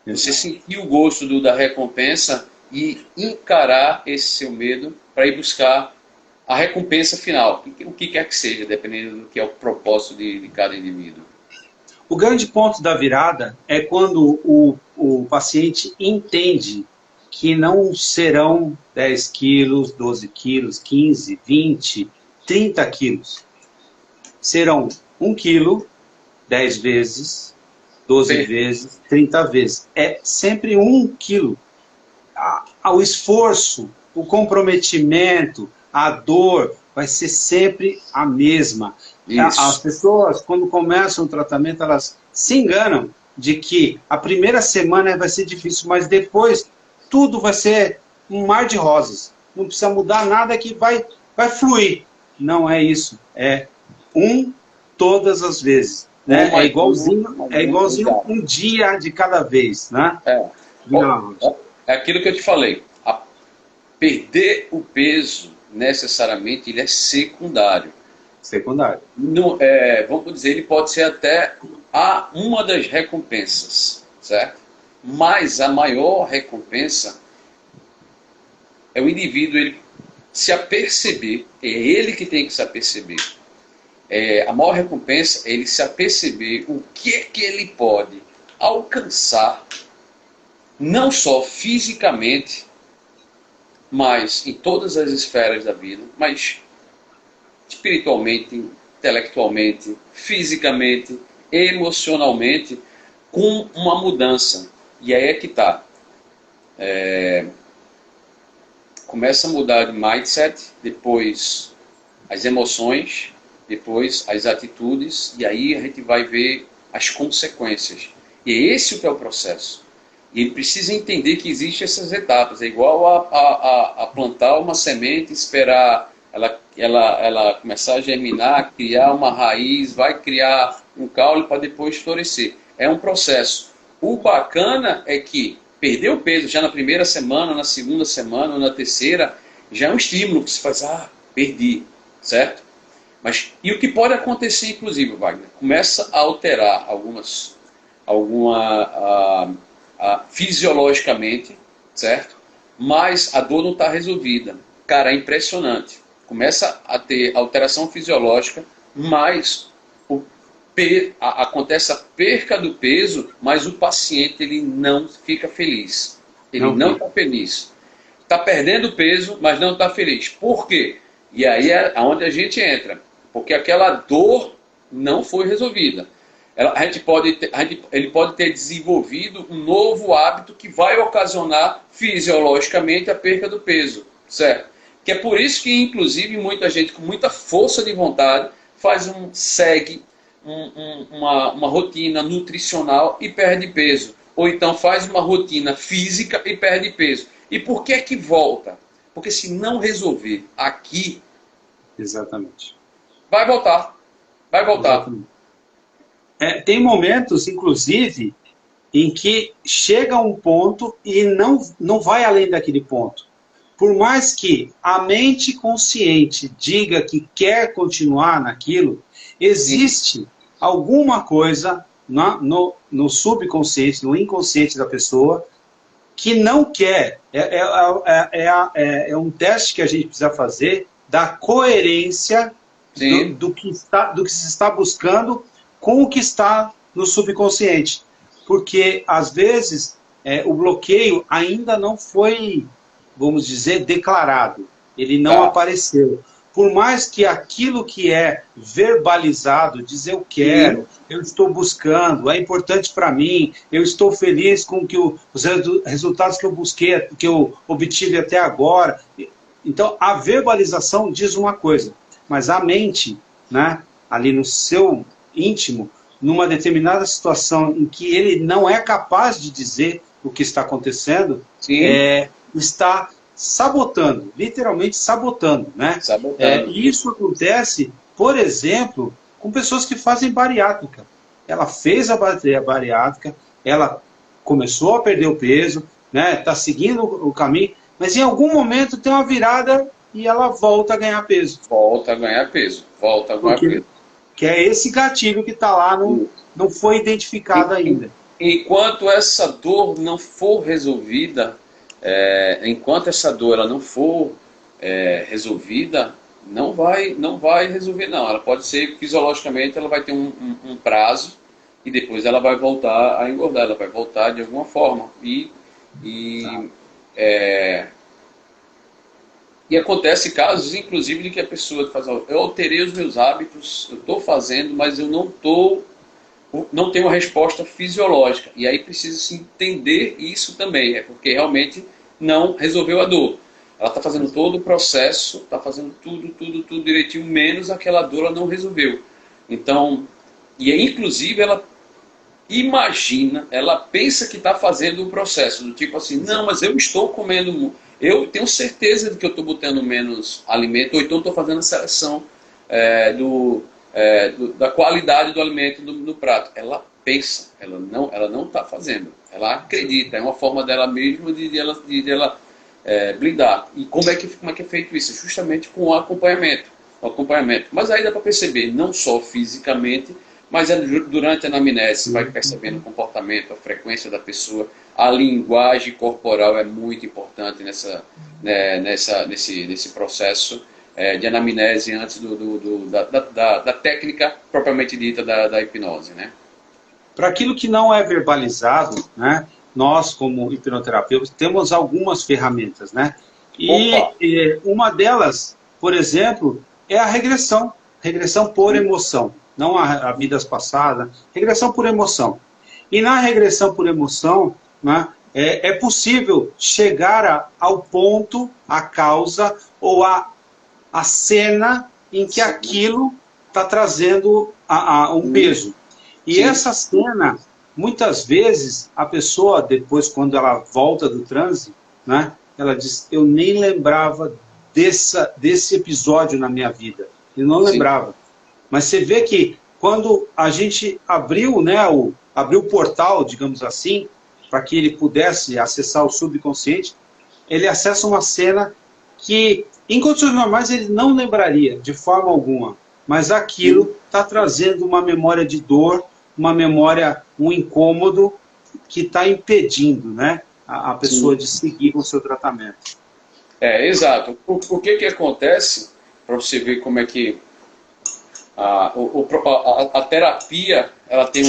Você sentir o gosto da recompensa e encarar esse seu medo para ir buscar a recompensa final, o que quer que seja, dependendo do que é o propósito de cada indivíduo. O grande ponto da virada é quando o paciente entende que não serão 10 quilos, 12 quilos, 15, 20, 30 quilos. Serão 1 quilo, 10 vezes, 12 vezes, 30 vezes. É sempre 1 quilo. O esforço, o comprometimento, a dor vai ser sempre a mesma. Isso. As pessoas, quando começam o tratamento, elas se enganam de que a primeira semana vai ser difícil, mas depois tudo vai ser um mar de rosas. Não precisa mudar nada que vai fluir. Não é isso. É todas as vezes. Né? É igualzinho um dia de cada vez. Né? É aquilo que eu te falei. Perder o peso, necessariamente, ele é secundário. Secundário. Não, vamos dizer, ele pode ser até uma das recompensas, certo? Mas a maior recompensa é o indivíduo ele se aperceber, é ele que tem que se aperceber. A maior recompensa é ele se aperceber o que ele pode alcançar, não só fisicamente, mas em todas as esferas da vida, mas espiritualmente, intelectualmente, fisicamente, emocionalmente, com uma mudança. E aí é que está. Começa a mudar de mindset, depois as emoções, depois as atitudes, e aí a gente vai ver as consequências. E é esse que é o processo. E ele precisa entender que existem essas etapas. É igual a plantar uma semente, esperar ela começar a germinar, criar uma raiz, vai criar um caule para depois florescer. É um processo. O bacana é que perder o peso já na primeira semana, na segunda semana ou na terceira, já é um estímulo que você faz, perdi, certo? Mas, e o que pode acontecer, inclusive, Wagner? Começa a alterar fisiologicamente, certo? Mas a dor não está resolvida. Cara, é impressionante. Começa a ter alteração fisiológica, mas acontece a perca do peso, mas o paciente ele não fica feliz. Ele não está feliz. Está perdendo peso, mas não está feliz. Por quê? E aí é onde a gente entra. Porque aquela dor não foi resolvida. Ele pode ter desenvolvido um novo hábito que vai ocasionar fisiologicamente a perca do peso, certo? Que é por isso que, inclusive, muita gente com muita força de vontade segue uma rotina nutricional e perde peso. Ou então faz uma rotina física e perde peso. E por que é que volta? Porque se não resolver aqui... Exatamente. Vai voltar. Vai voltar. Exatamente. Tem momentos, inclusive, em que chega um ponto e não vai além daquele ponto. Por mais que a mente consciente diga que quer continuar naquilo, existe alguma coisa no subconsciente, no inconsciente da pessoa, que não quer. É um teste que a gente precisa fazer da coerência do que se está buscando com o que está no subconsciente. Porque, às vezes, o bloqueio ainda não foi, vamos dizer, declarado. Ele não apareceu. Por mais que aquilo que é verbalizado, dizer eu quero, eu estou buscando, é importante para mim, eu estou feliz com os resultados que eu busquei, que eu obtive até agora. Então, a verbalização diz uma coisa, mas a mente, né, ali no seu íntimo, numa determinada situação em que ele não é capaz de dizer o que está acontecendo, está sabotando, literalmente sabotando, né? E isso acontece, por exemplo, com pessoas que fazem bariátrica. Ela fez a bariátrica, ela começou a perder o peso, né? Está seguindo o caminho, mas em algum momento tem uma virada e ela volta a ganhar peso. Volta a ganhar peso. Que é esse gatilho que está lá, não foi identificado ainda. Enquanto essa dor não for resolvida, enquanto essa dor ela não for resolvida, não vai resolver não. Ela pode ser, fisiologicamente, ela vai ter um prazo e depois ela vai voltar a engordar, ela vai voltar de alguma forma. E acontece casos, inclusive, de que a pessoa faz, eu alterei os meus hábitos, eu estou fazendo, mas eu não tenho uma resposta fisiológica. E aí precisa se entender isso também, porque realmente não resolveu a dor. Ela está fazendo todo o processo, está fazendo tudo direitinho, menos aquela dor ela não resolveu. Então, inclusive ela imagina, ela pensa que está fazendo o processo, do tipo assim, não, mas eu estou comendo, eu tenho certeza de que eu estou botando menos alimento, ou então estou fazendo a seleção da qualidade do alimento no prato. Ela pensa, ela não está fazendo, ela acredita, é uma forma dela mesma de ela blindar. E como é que é feito isso? Justamente com o acompanhamento. Mas aí dá para perceber, não só fisicamente, mas durante a anamnese você vai percebendo o comportamento, a frequência da pessoa, a linguagem corporal é muito importante nesse processo de anamnese antes da técnica propriamente dita da hipnose, né? Para aquilo que não é verbalizado, né, nós como hipnoterapeutas temos algumas ferramentas, né? E uma delas, por exemplo, é a regressão por emoção. Não a vidas passadas, regressão por emoção. E na regressão por emoção, né, é possível chegar ao ponto, à causa ou a cena em que aquilo está trazendo um peso. E essa cena, muitas vezes, a pessoa, depois, quando ela volta do transe, né, ela diz, eu nem lembrava desse episódio na minha vida. Eu não lembrava. Mas você vê que quando a gente abriu, né, abriu o portal, digamos assim, para que ele pudesse acessar o subconsciente, ele acessa uma cena que, em condições normais, ele não lembraria de forma alguma. Mas aquilo está trazendo uma memória de dor, uma memória, um incômodo que está impedindo, né, a pessoa de seguir com o seu tratamento. Exato. O que acontece, para você ver como é que a terapia, ela tem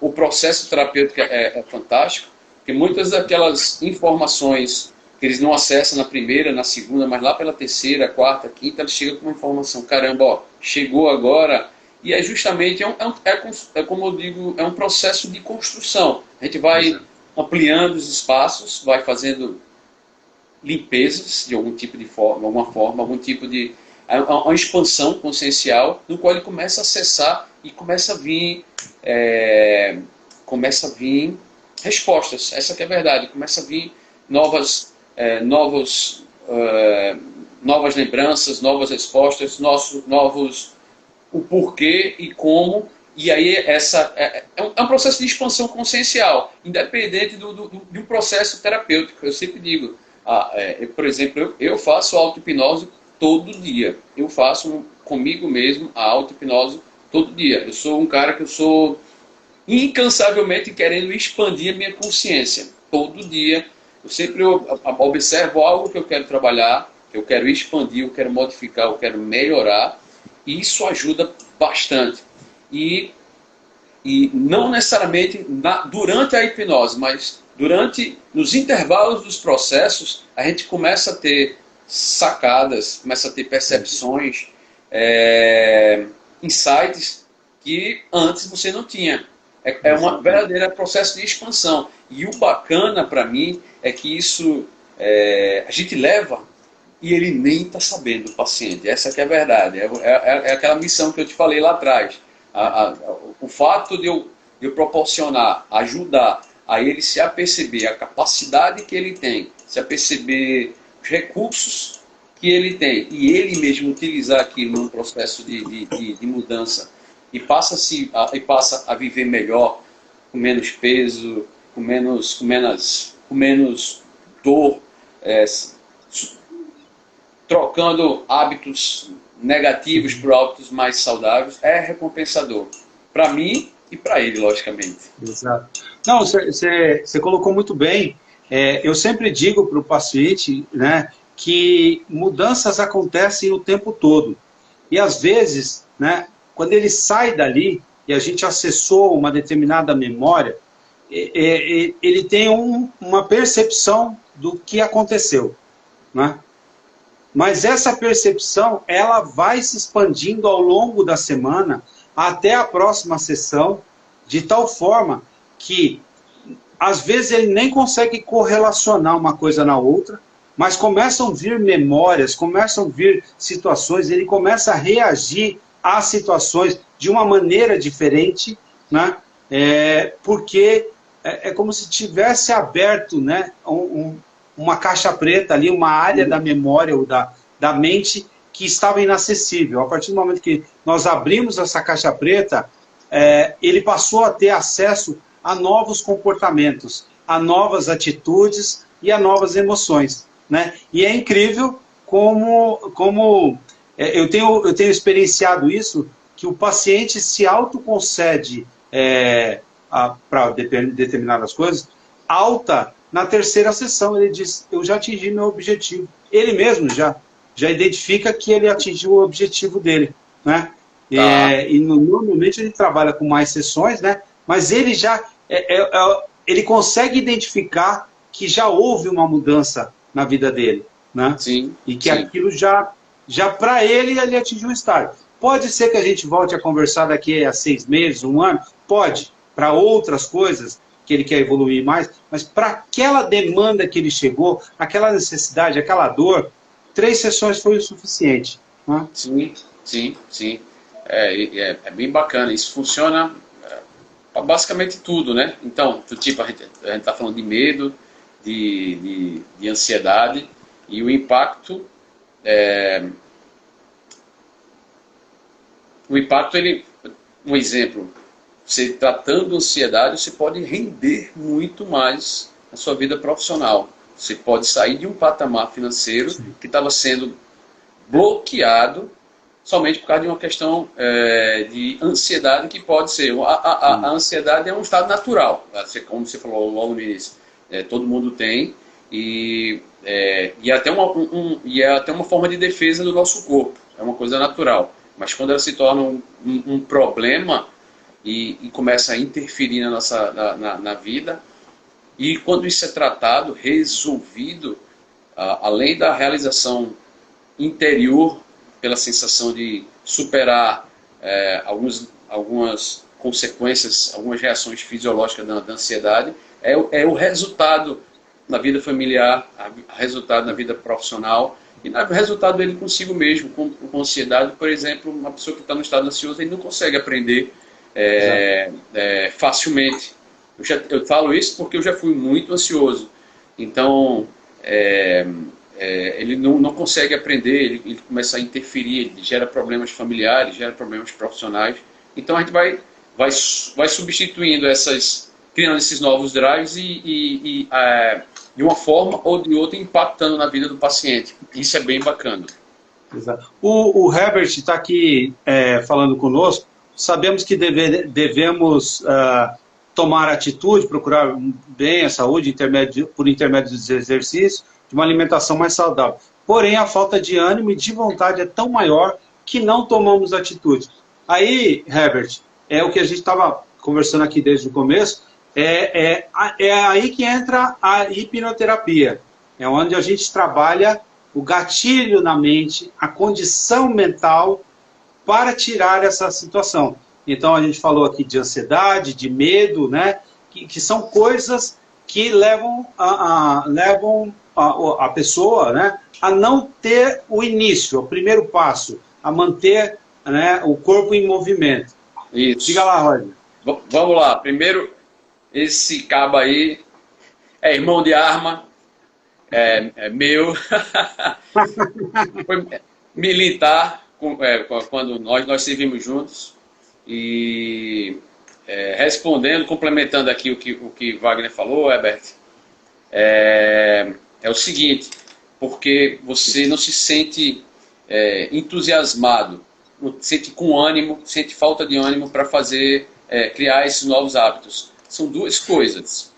o processo terapêutico é fantástico, porque muitas daquelas informações que eles não acessam na primeira, na segunda, mas lá pela terceira, quarta, quinta, eles chegam com uma informação, caramba, ó, chegou agora, e é justamente, como eu digo, é um processo de construção. A gente vai ampliando os espaços, vai fazendo limpezas de algum tipo de forma, algum tipo de uma expansão consciencial, no qual ele começa a acessar e começa a vir respostas. Essa que é a verdade. Começa a vir novas lembranças, novas respostas, o porquê e como. E aí é um processo de expansão consciencial, independente de um processo terapêutico. Eu sempre digo, por exemplo, eu faço auto-hipnose todo dia. Eu faço comigo mesmo a auto-hipnose todo dia. Eu sou um cara que eu sou incansavelmente querendo expandir a minha consciência. Todo dia. Eu sempre observo algo que eu quero trabalhar, que eu quero expandir, eu quero modificar, eu quero melhorar. E isso ajuda bastante. E não necessariamente durante a hipnose, mas nos intervalos dos processos, a gente começa a ter sacadas, começa a ter percepções, insights que antes você não tinha. É um verdadeiro processo de expansão. E o bacana para mim é que isso a gente leva e ele nem está sabendo, o paciente. Essa que é a verdade. É aquela missão que eu te falei lá atrás. O fato de eu proporcionar, ajudar a ele se aperceber a capacidade que ele tem, se aperceber os recursos que ele tem e ele mesmo utilizar aquilo num processo de mudança e passa a viver melhor, com menos peso, com menos dor, trocando hábitos negativos por hábitos mais saudáveis, é recompensador. Para mim e para ele, logicamente. Exato. Não, você colocou muito bem. Eu sempre digo para o paciente, né, que mudanças acontecem o tempo todo. E às vezes, né, quando ele sai dali e a gente acessou uma determinada memória, ele tem uma percepção do que aconteceu, né? Mas essa percepção, ela vai se expandindo ao longo da semana até a próxima sessão, de tal forma que, às vezes, ele nem consegue correlacionar uma coisa na outra, mas começam a vir memórias, começam a vir situações, ele começa a reagir às situações de uma maneira diferente, né? Porque é como se tivesse aberto, né, uma caixa preta ali, uma área da memória ou da mente que estava inacessível. A partir do momento que nós abrimos essa caixa preta, ele passou a ter acesso a novos comportamentos, a novas atitudes e a novas emoções, né? E é incrível como eu tenho experienciado isso, que o paciente se autoconcede para determinadas coisas, alta na terceira sessão. Ele diz, eu já atingi meu objetivo. Ele mesmo já identifica que ele atingiu o objetivo dele, né? Normalmente ele trabalha com mais sessões, né? Mas ele ele consegue identificar que já houve uma mudança na vida dele, né? Sim, e que aquilo já para ele atingiu um estágio. Pode ser que a gente volte a conversar daqui a 6 meses, 1 ano, pode, para outras coisas que ele quer evoluir mais, mas para aquela demanda que ele chegou, aquela necessidade, aquela dor, 3 sessões foi o suficiente, né? Sim. É bem bacana. Isso funciona para basicamente tudo, né? Então, tipo, a gente está falando de medo, de ansiedade, e o impacto, um exemplo, você tratando ansiedade, você pode render muito mais na sua vida profissional. Você pode sair de um patamar financeiro que estava sendo bloqueado somente por causa de uma questão de ansiedade, que pode ser... A ansiedade é um estado natural, como você falou logo no início. Todo mundo tem, e é até uma forma de defesa do nosso corpo. É uma coisa natural. Mas quando ela se torna um problema e começa a interferir na vida, e quando isso é tratado, resolvido, além da realização interior, pela sensação de superar algumas consequências, algumas reações fisiológicas da ansiedade, é o resultado na vida familiar, resultado na vida profissional, e no resultado dele consigo mesmo, com ansiedade. Por exemplo, uma pessoa que está no estado ansioso, ele não consegue aprender facilmente. Eu falo isso porque eu já fui muito ansioso. Então, ele não consegue aprender, ele começa a interferir, ele gera problemas familiares, gera problemas profissionais. Então, a gente vai substituindo criando esses novos drives e de uma forma ou de outra, impactando na vida do paciente. Isso é bem bacana. Exato. O Herbert está aqui falando conosco. Sabemos que devemos tomar atitude, procurar bem a saúde por intermédio dos exercícios, de uma alimentação mais saudável. Porém, a falta de ânimo e de vontade é tão maior que não tomamos atitude. Aí, Herbert, é o que a gente estava conversando aqui desde o começo, é aí que entra a hipnoterapia. É onde a gente trabalha o gatilho na mente, a condição mental para tirar essa situação. Então, a gente falou aqui de ansiedade, de medo, né? Que são coisas que levam a pessoa, né, a não ter o início, o primeiro passo, a manter, né, o corpo em movimento. Isso. Diga lá, Roger. Vamos lá. Primeiro, esse cabo aí é irmão de arma, é meu. Foi militar quando nós servimos juntos. E respondendo, complementando aqui o que Wagner falou, Herbert, é o seguinte: porque você não se sente entusiasmado, não se sente com ânimo, sente falta de ânimo para criar esses novos hábitos. São duas coisas.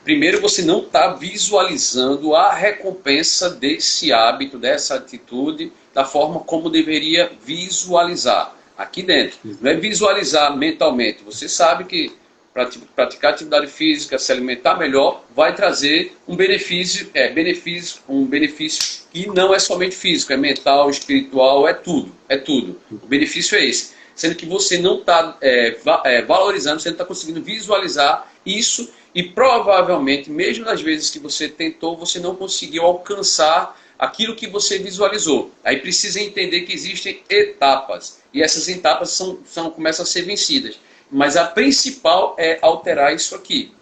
Primeiro, você não está visualizando a recompensa desse hábito, dessa atitude, da forma como deveria visualizar aqui dentro. Não é visualizar mentalmente. Você sabe que praticar atividade física, se alimentar melhor, vai trazer um benefício que não é somente físico, é mental, espiritual, é tudo, é tudo. O benefício é esse. Sendo que você não está valorizando, você não está conseguindo visualizar isso e provavelmente, mesmo nas vezes que você tentou, você não conseguiu alcançar aquilo que você visualizou. Aí precisa entender que existem etapas e essas etapas começam a ser vencidas. Mas a principal é alterar isso aqui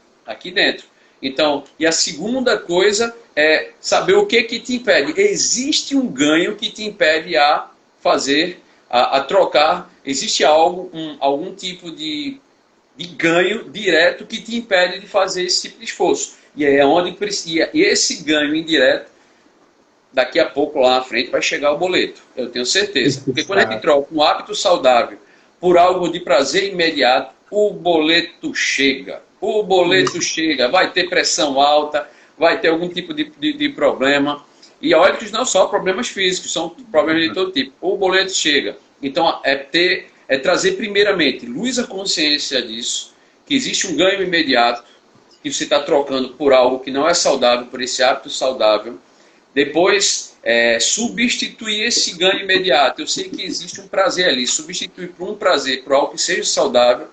dentro. Então, e a segunda coisa é saber o que te impede. Existe um ganho que te impede a fazer, a trocar. Existe algum tipo de ganho direto que te impede de fazer esse tipo de esforço. E é onde precisa. E esse ganho indireto, daqui a pouco lá na frente vai chegar o boleto. Eu tenho certeza. Porque quando a gente troca um hábito saudável por algo de prazer imediato, o boleto chega. O boleto chega. Vai ter pressão alta, vai ter algum tipo de problema. E olha que não só problemas físicos, são problemas de todo tipo. O boleto chega. Então, é trazer primeiramente luz à consciência disso, que existe um ganho imediato, que você está trocando por algo que não é saudável, por esse hábito saudável. Depois, substituir esse ganho imediato. Eu sei que existe um prazer ali. Substituir por um prazer, por algo que seja saudável.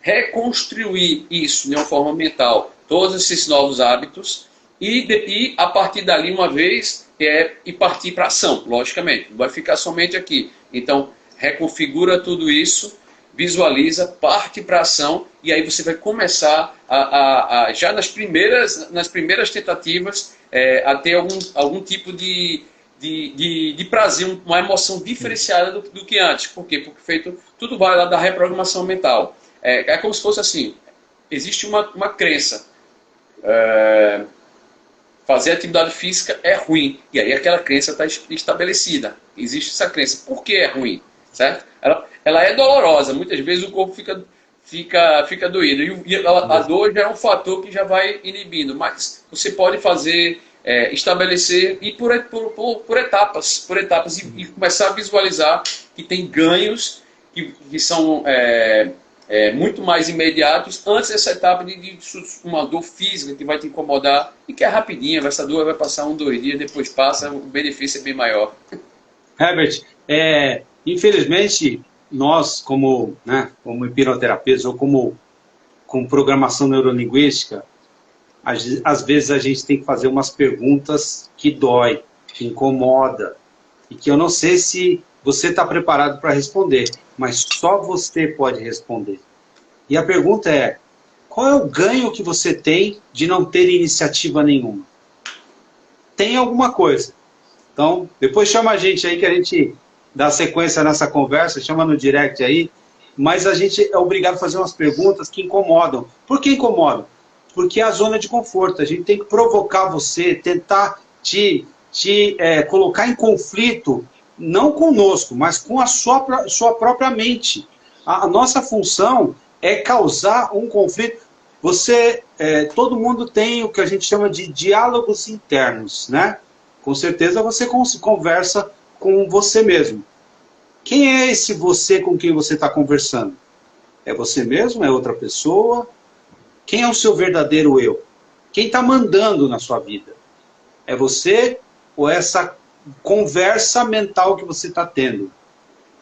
Reconstruir isso de uma forma mental. Todos esses novos hábitos. E a partir dali, uma vez, e partir para ação, logicamente. Não vai ficar somente aqui. Então, reconfigura tudo isso, visualiza, parte para ação. E aí você vai começar já nas primeiras tentativas, a ter algum tipo de prazer, uma emoção diferenciada do que antes. Por quê? Porque tudo vai lá da reprogramação mental. É como se fosse assim, existe uma crença, fazer atividade física é ruim. E aí aquela crença está estabelecida. Existe essa crença. Por que é ruim? Certo? Ela é dolorosa. Muitas vezes o corpo fica doído. E a dor já é um fator que já vai inibindo. Mas você pode fazer, estabelecer e por etapas e começar a visualizar que tem ganhos que são muito mais imediatos antes dessa etapa de uma dor física que vai te incomodar e que é rapidinha. Essa dor vai passar 2 dias, depois passa, o benefício é bem maior. Herbert, infelizmente, nós como hipnoterapeutas ou com programação neurolinguística, às vezes a gente tem que fazer umas perguntas que dói, que incomoda, e que eu não sei se você está preparado para responder, mas só você pode responder. E a pergunta é, qual é o ganho que você tem de não ter iniciativa nenhuma? Tem alguma coisa. Então, depois chama a gente aí que a gente dá sequência nessa conversa, chama no direct aí, mas a gente é obrigado a fazer umas perguntas que incomodam. Por que incomodam? Porque é a zona de conforto. A gente tem que provocar você, tentar te colocar em conflito, não conosco, mas com a sua própria mente. A nossa função é causar um conflito. Todo mundo tem o que a gente chama de diálogos internos, né? Com certeza você conversa com você mesmo. Quem é esse você com quem você está conversando? É você mesmo? É outra pessoa? Quem é o seu verdadeiro eu? Quem está mandando na sua vida? É você ou essa conversa mental que você está tendo?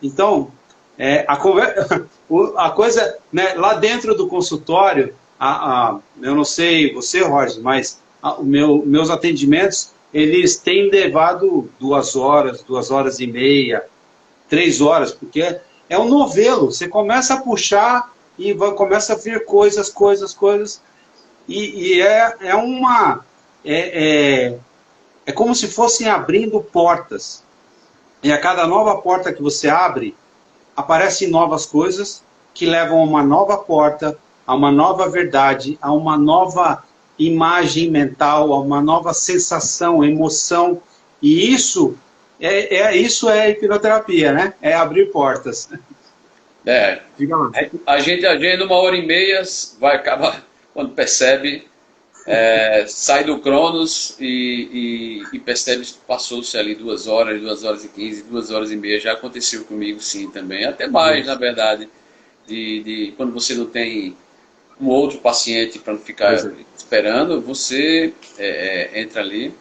Então, a coisa, né, lá dentro do consultório, eu não sei você, Roger, mas meus atendimentos, eles têm levado 2 horas, 2 horas e meia, 3 horas, porque é um novelo. Você começa a puxar e começa a ver coisas, e é como se fossem abrindo portas. E a cada nova porta que você abre, aparecem novas coisas que levam a uma nova porta, a uma nova verdade, a uma nova imagem mental, a uma nova sensação, emoção. E isso é hipnoterapia, né? É abrir portas. A gente agenda 1h30, vai acabar quando percebe, sai do Cronos e percebe que passou-se ali 2 horas, 2 horas e 15, 2 horas e meia. Já aconteceu comigo sim também, até mais na verdade, de quando você não tem um outro paciente para não ficar esperando, você entra ali.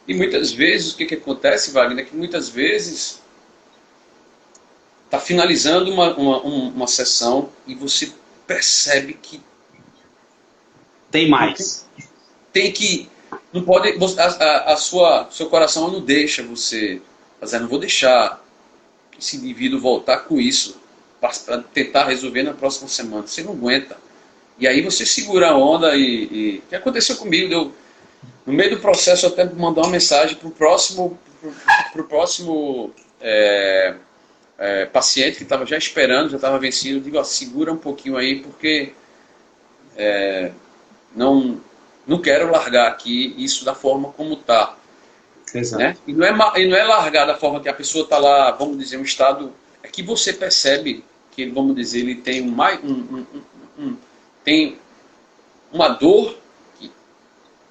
E muitas vezes, o que acontece, Wagner, é que muitas vezes está finalizando uma sessão e você percebe que tem mais. Tem que... Não pode... seu coração não deixa você... não vou deixar esse indivíduo voltar com isso para tentar resolver na próxima semana. Você não aguenta. E aí você segura a onda o que aconteceu comigo? No meio do processo, eu até mandar uma mensagem para o próximo paciente que estava já esperando, já estava vencido. Eu digo, ó, segura um pouquinho aí, porque não quero largar aqui isso da forma como está. Né? E não é largar da forma que a pessoa está lá, vamos dizer, um estado... É que você percebe que, vamos dizer, ele tem tem uma dor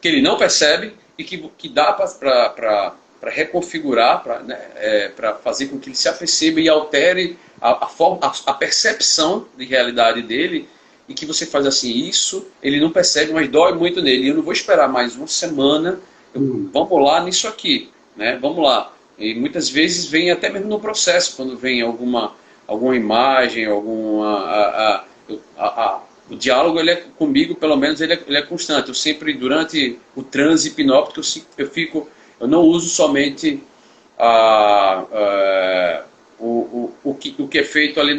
que ele não percebe e que dá para reconfigurar, para fazer com que ele se aperceba e altere a percepção de realidade dele, e que você faz assim, isso ele não percebe, mas dói muito nele. Eu não vou esperar mais uma semana, vamos lá nisso aqui, né? Vamos lá. E muitas vezes vem até mesmo no processo, quando vem alguma imagem, o diálogo, comigo, pelo menos, ele é constante. Eu sempre, durante o transe hipnótico, eu não uso somente o que é feito ali,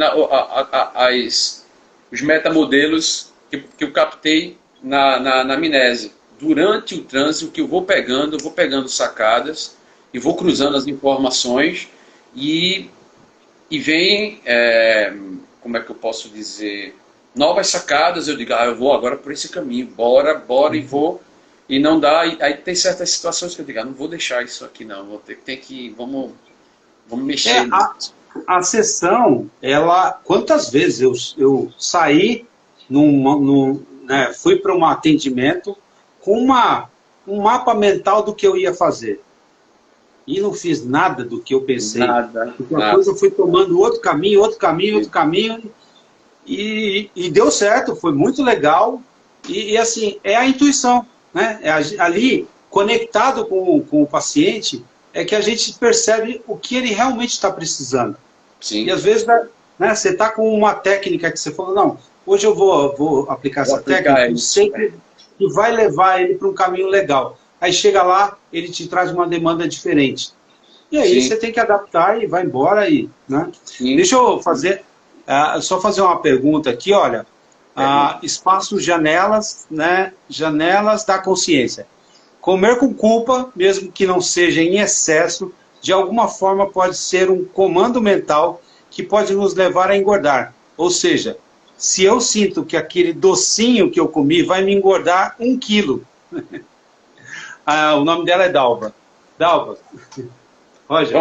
os metamodelos que eu captei na amnese. Durante o transe, o que eu vou pegando sacadas e vou cruzando as informações e vem, como é que eu posso dizer... novas sacadas. Eu digo, eu vou agora por esse caminho, bora e vou, e não dá, aí tem certas situações que eu digo, não vou deixar isso aqui não, vamos mexer. A sessão, quantas vezes eu saí, fui para um atendimento com um mapa mental do que eu ia fazer, e não fiz nada do que eu pensei, porque a coisa foi tomando outro caminho, e deu certo, foi muito legal, e assim, é a intuição, né? Ali, conectado com o paciente, é que a gente percebe o que ele realmente está precisando. Sim. E às vezes, né, você está com uma técnica que você falou, não, hoje eu vou aplicar essa técnica, eu sei que vai levar ele para um caminho legal. Aí chega lá, ele te traz uma demanda diferente. E aí você tem que adaptar e vai embora. Né? Deixa eu só fazer uma pergunta aqui, olha. Espaço janelas, né? Janelas da consciência. Comer com culpa, mesmo que não seja em excesso, de alguma forma pode ser um comando mental que pode nos levar a engordar. Ou seja, se eu sinto que aquele docinho que eu comi vai me engordar 1 quilo. O nome dela é Dalva. Dalva. Roger,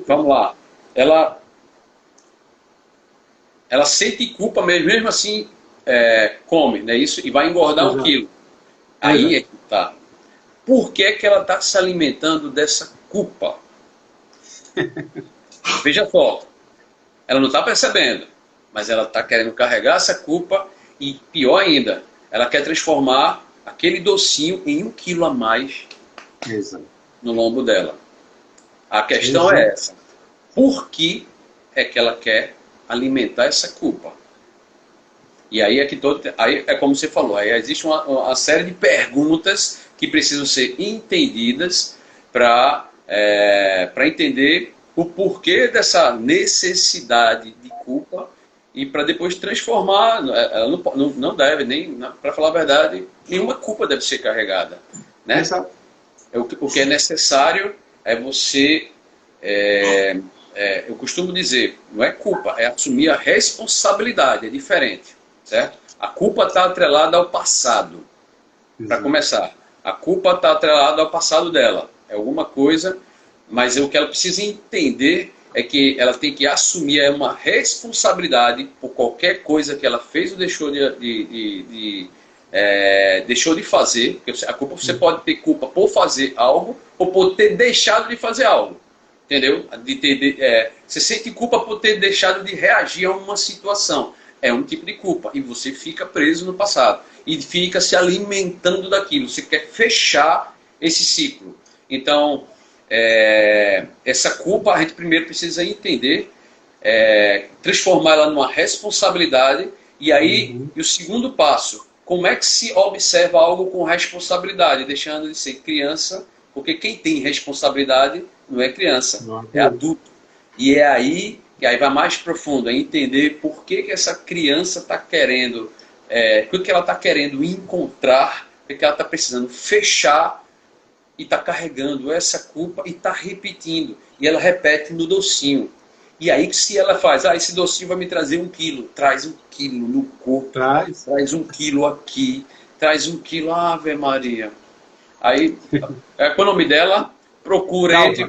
vamos lá. Ela sente culpa mesmo assim, come, né, isso, e vai engordar 1 quilo. Aí é que tá. Por que ela está se alimentando dessa culpa? Veja só, ela não está percebendo, mas ela está querendo carregar essa culpa, e pior ainda, ela quer transformar aquele docinho em 1 quilo a mais no lombo dela. A questão é essa. Por que é que ela quer alimentar essa culpa? E aí aí é como você falou, aí existe uma série de perguntas que precisam ser entendidas para entender o porquê dessa necessidade de culpa, e para depois transformar. Ela não deve, nem, para falar a verdade, nenhuma culpa deve ser carregada, né? O que é necessário é você, eu costumo dizer, não é culpa, é assumir a responsabilidade, é diferente, certo? A culpa está atrelada ao passado, para começar. A culpa está atrelada ao passado dela, é alguma coisa, mas o que ela precisa entender é que ela tem que assumir uma responsabilidade por qualquer coisa que ela fez ou deixou deixou de fazer. Porque a culpa, você pode ter culpa por fazer algo ou por ter deixado de fazer algo. Entendeu? Você sente culpa por ter deixado de reagir a uma situação. é um tipo de culpa. E você fica preso no passado. E fica se alimentando daquilo. Você quer fechar esse ciclo. Então, essa culpa a gente primeiro precisa entender, transformar ela numa responsabilidade. E aí, e o segundo passo, como é que se observa algo com responsabilidade, deixando de ser criança, porque quem tem responsabilidade não é criança, é adulto. E é aí, e aí vai mais profundo, é entender por que essa criança está querendo, o que ela está querendo encontrar, o que ela está precisando fechar e está carregando essa culpa e está repetindo. E ela repete no docinho. E aí, se ela faz, esse docinho vai me trazer 1 quilo, traz 1 quilo no corpo, traz 1 quilo aqui, traz 1 quilo, Ave Maria. Aí, qual é o nome dela? Procura, entre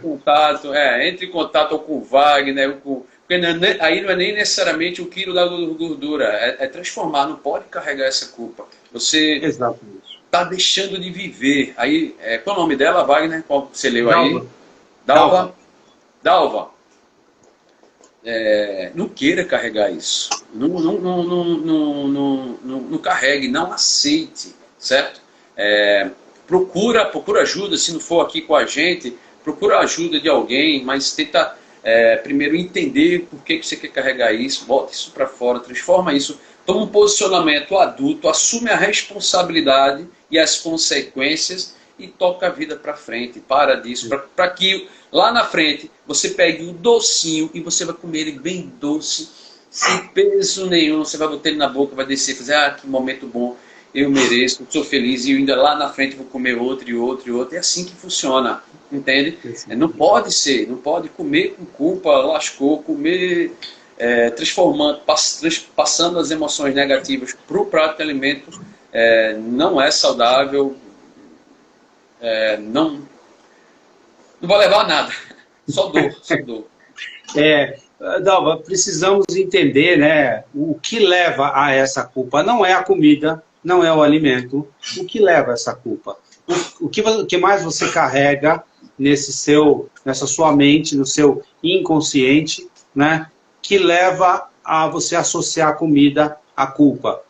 em contato com o Wagner, porque aí não é nem necessariamente o quilo da gordura, é transformar, não pode carregar essa culpa. Você está deixando de viver. Aí, qual é o nome dela, Wagner? Qual você leu aí? Dalva. Dalva. Não queira carregar isso. Não carregue, não aceite, certo? Procura ajuda, se não for aqui com a gente, procura a ajuda de alguém, mas tenta primeiro entender por que você quer carregar isso, bota isso para fora, transforma isso, toma um posicionamento adulto, assume a responsabilidade e as consequências e toca a vida para frente, para disso, para que lá na frente você pegue o docinho e você vai comer ele bem doce, sem peso nenhum, você vai botar ele na boca, vai descer, fazer, que momento bom, eu mereço, sou feliz e eu ainda lá na frente vou comer outro e outro e outro. É assim que funciona, entende? Não pode ser, não pode comer com culpa, lascou, comer passando as emoções negativas para o prato de alimento, não é saudável, não vai levar a nada, só dor, só dor. Dalva, precisamos entender, né, o que leva a essa culpa. Não é a comida, não é o alimento. O que leva a essa culpa? O que mais você carrega nessa sua mente, no seu inconsciente, né, que leva a você associar a comida à culpa?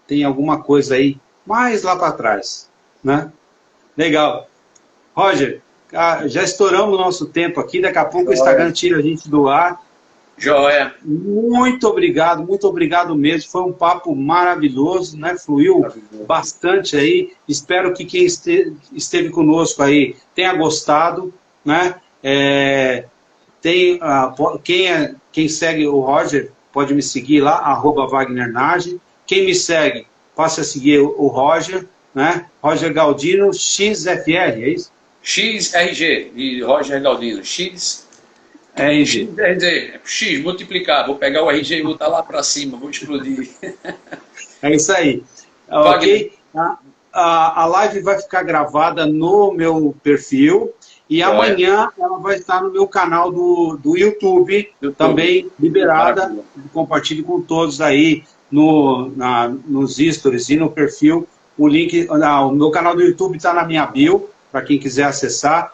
Tem alguma coisa aí mais lá para trás, né? Legal. Roger, já estouramos o nosso tempo aqui, daqui a pouco o Instagram tira a gente do ar. Joia. Muito obrigado mesmo. Foi um papo maravilhoso, né? Fluiu bastante aí. Espero que quem esteve conosco aí tenha gostado, né? Quem segue o Roger pode me seguir lá, @WagnerNage. Quem me segue, passe a seguir o Roger, né? Roger Galdino, XFR, é isso? XRG, de Roger Galdino. X, multiplicar, vou pegar o RG e botar lá para cima, vou explodir. É isso aí. Ok? A live vai ficar gravada no meu perfil e amanhã ela vai estar no meu canal do YouTube, também liberada. Maravilha. Compartilhe com todos aí nos stories e no perfil. O link, o meu canal do YouTube está na minha bio, para quem quiser acessar.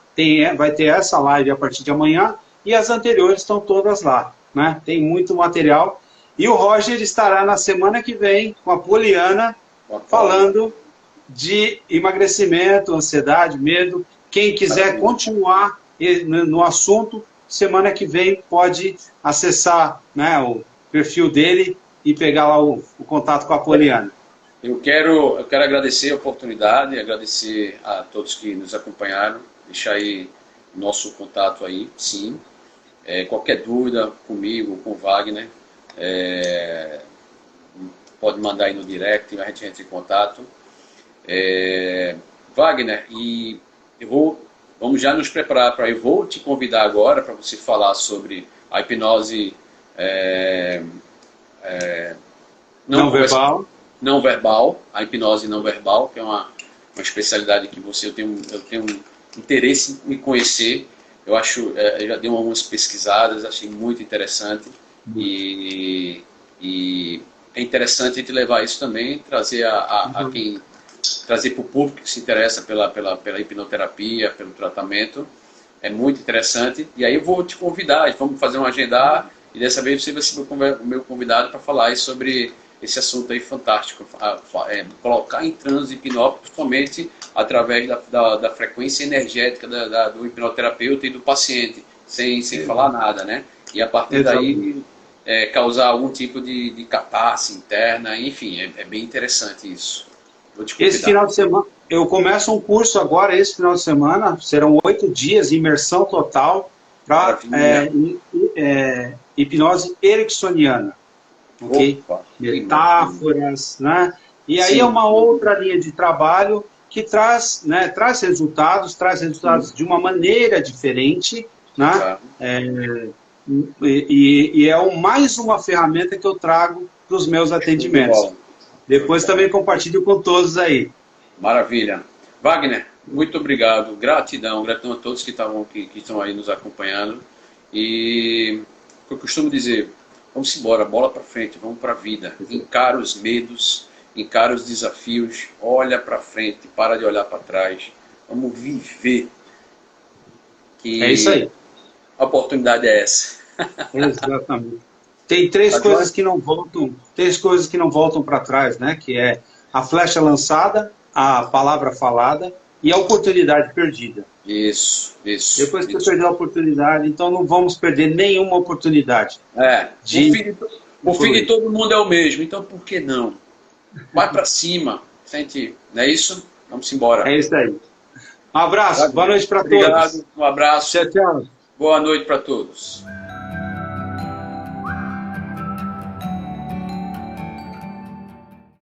Vai ter essa live a partir de amanhã. E as anteriores estão todas lá, né? Tem muito material. E o Roger estará na semana que vem com a Poliana, falando de emagrecimento, ansiedade, medo. Quem quiser continuar no assunto, semana que vem pode acessar, né, o perfil dele e pegar lá o contato com a Poliana. Eu quero agradecer a oportunidade, agradecer a todos que nos acompanharam, deixar aí nosso contato aí, sim. Qualquer dúvida comigo, com o Wagner, pode mandar aí no direct, a gente entra em contato. Wagner, e vamos já nos preparar eu vou te convidar agora para você falar sobre a hipnose não verbal, a hipnose não verbal, que é uma especialidade que eu tenho interesse em conhecer. Eu já dei algumas pesquisadas, achei muito interessante e é interessante a gente levar isso também, trazer trazer para o público que se interessa pela hipnoterapia, pelo tratamento, é muito interessante. E aí eu vou te convidar, vamos fazer um agendar E dessa vez você vai ser o meu convidado para falar aí sobre esse assunto aí fantástico, colocar em transe hipnótico, principalmente através da frequência energética do hipnoterapeuta e do paciente, sem falar nada, né? E a partir daí causar algum tipo de catarse interna, enfim, é bem interessante isso. Vou te convidar. Esse final de semana, eu começo um curso agora, esse final de semana, serão 8 dias, imersão total, para hipnose ericksoniana. Ok? Opa, metáforas, né? E aí Sim. é uma outra linha de trabalho que traz resultados de uma maneira diferente, né? E é mais uma ferramenta que eu trago para os meus atendimentos. Depois também compartilho com todos aí. Maravilha. Wagner, muito obrigado. Gratidão a todos que estão aí nos acompanhando. E o que eu costumo dizer, vamos embora, bola para frente, vamos para a vida. Encara os medos, encara os desafios, olha para frente, para de olhar para trás. Vamos viver. É isso aí. A oportunidade é essa. Exatamente. Tem três coisas que não voltam para trás, né? Que é a flecha lançada, a palavra falada e a oportunidade perdida. Isso. Depois que você perdeu a oportunidade, então não vamos perder nenhuma oportunidade. O fim de todo mundo é o mesmo, então por que não? Vai para cima, sente, não é isso? Vamos embora. É isso aí. Um abraço, boa noite para todos. Obrigado, um abraço. Tchau. Boa noite para todos.